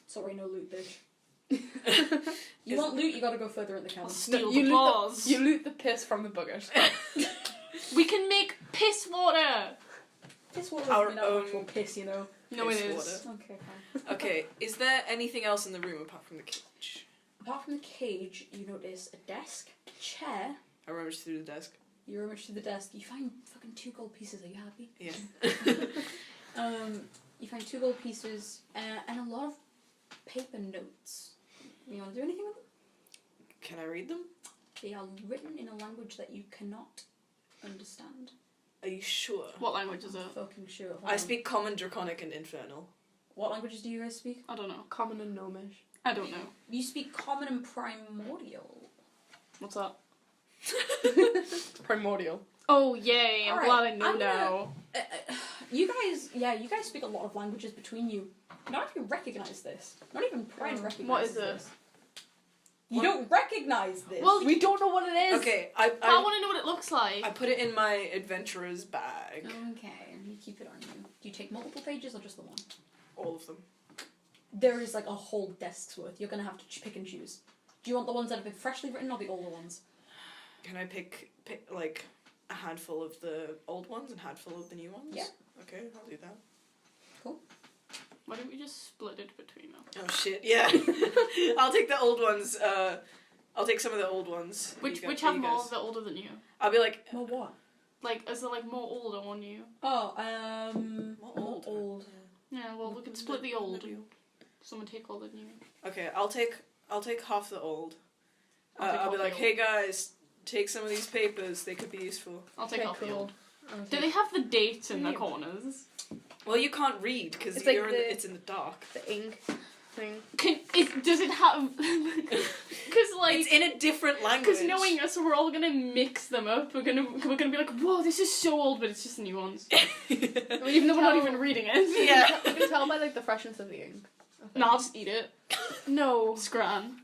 Sorry, no loot, bitch. You Is- want loot, you gotta go further in the I'll cabin. steal You the loot balls. You loot the piss from the bucket. We can make piss water. Piss water Our is not own actual piss, you know. No, it Piss is. water. Okay, fine. Okay. Is there anything else in the room apart from the cage? Apart from the cage, you notice a desk, a chair. I rummaged through the desk. You rummage through the desk. You find fucking 2 gold pieces. Are you happy? Yeah. You find 2 gold pieces and a lot of paper notes. You want to do anything with them? Can I read them? They are written in a language that you cannot understand. Are you sure? What language is it? Fucking sure. Hold I on. speak Common, Draconic, and Infernal. What languages do you guys speak? I don't know. Common and gnomish. I don't know. You speak Common and Primordial. What's that? Primordial. Oh, yay. I'm Alright, glad I know I'm gonna- now. You guys speak a lot of languages between you. Not if you recognize this. Not even Pren recognizes What is this. this? You What? don't recognize this. Well, We don't know what it is. Okay, I want to know what it looks like. I put it in my adventurer's bag. Okay, you keep it on you. Do you take multiple pages or just the one? All of them. There is like a whole desk's worth. You're gonna have to pick and choose. Do you want the ones that have been freshly written or the older ones? Can I pick like a handful of the old ones and a handful of the new ones? Yeah. Okay, I'll do that. Why don't we just split it between them? Oh shit, yeah. I'll take the old ones. I'll take some of the old ones. Which You which gu- have you more guys- that are older than you? I'll be like, More what? Like, is there like more older on you? Oh, More more old. old. Yeah, well, we can split the old and someone take all the new. Okay, I'll take half the old. I'll take I'll be half the like, old. hey guys, take some of these papers. They could be useful. I'll take Okay, off the cool. old. Do they have the dates in the Yeah. corners? Well, you can't read because It's like it's in the dark. The ink thing. Does it have? Because like. It's in a different language. Because knowing us, we're all gonna mix them up. We're gonna be like, whoa, this is so old, but it's just new ones. Even though we're not even reading it. Yeah. You can tell by like the freshness of the ink. I think. No, I'll just eat it. No. Scran.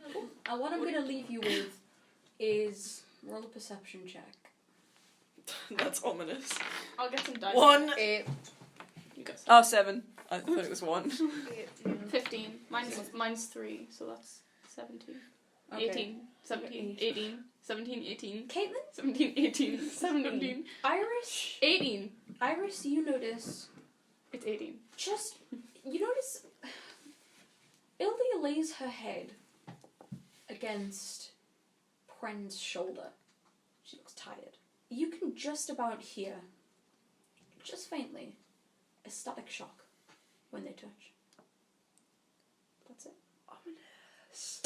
What I'm gonna leave you with is roll a perception check. That's ominous. I'll get some dice. 1. 8. You guys. Oh, 7. I thought it was 1. 15. Mine's 3, so that's 17. Okay. 18, 17, 18, 17, 18, Caitlin, 17, 18, 17, Iris, 18. Iris, you notice, It's 18. you notice Ildia lays her head against Pren's shoulder. She looks tired. You can just about hear, just faintly, a static shock when they touch. That's it. Ominous.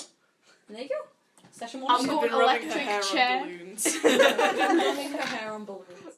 And there you go. Session I'm 1 going Been rubbing her electric hair chair. on balloons. rubbing her hair on balloons.